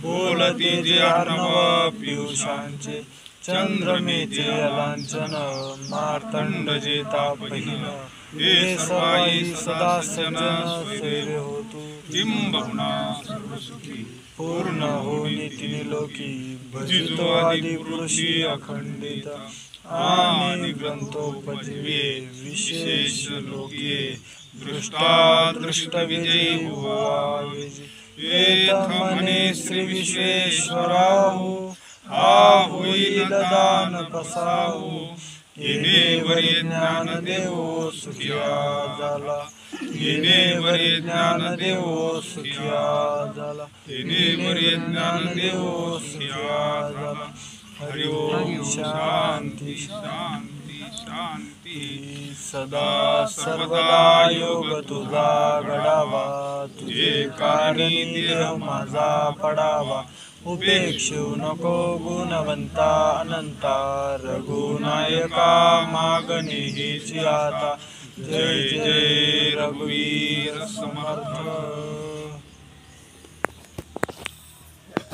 बोलती जे अर्णव पियुषांचे चंद्रमेचे अलांचन मार्तंड जे तापहीन हे सर्वाई सदा सज्जन स्वैरे होतु किंबहुना सर्वसुखी पूर्ण होनी तिने लोकी भजितो आदि पुरुषी अखंडित आणि ग्रंथोपजीवे विशेष लोकिये दृष्टादृष्ट विजयी भुवावे एथ मने श्री विश्वेश्वराहू हा होईल दान पसाहू येणे वरी ज्ञान देवो सुखिया झाला येणे वरी ज्ञान देवो सुखिया झाला येणे वरी ज्ञान देवो सुखिया झाला. हरि ओम शांती शांती शांती. सदा सर्वदा योग तुझा घडावा तुझे कारणी देह माझा पडावा उपेक्षू नको गुणवंता अनंता रघुनायका मागणी हिची आता जय जय रघुवीर समर्थ.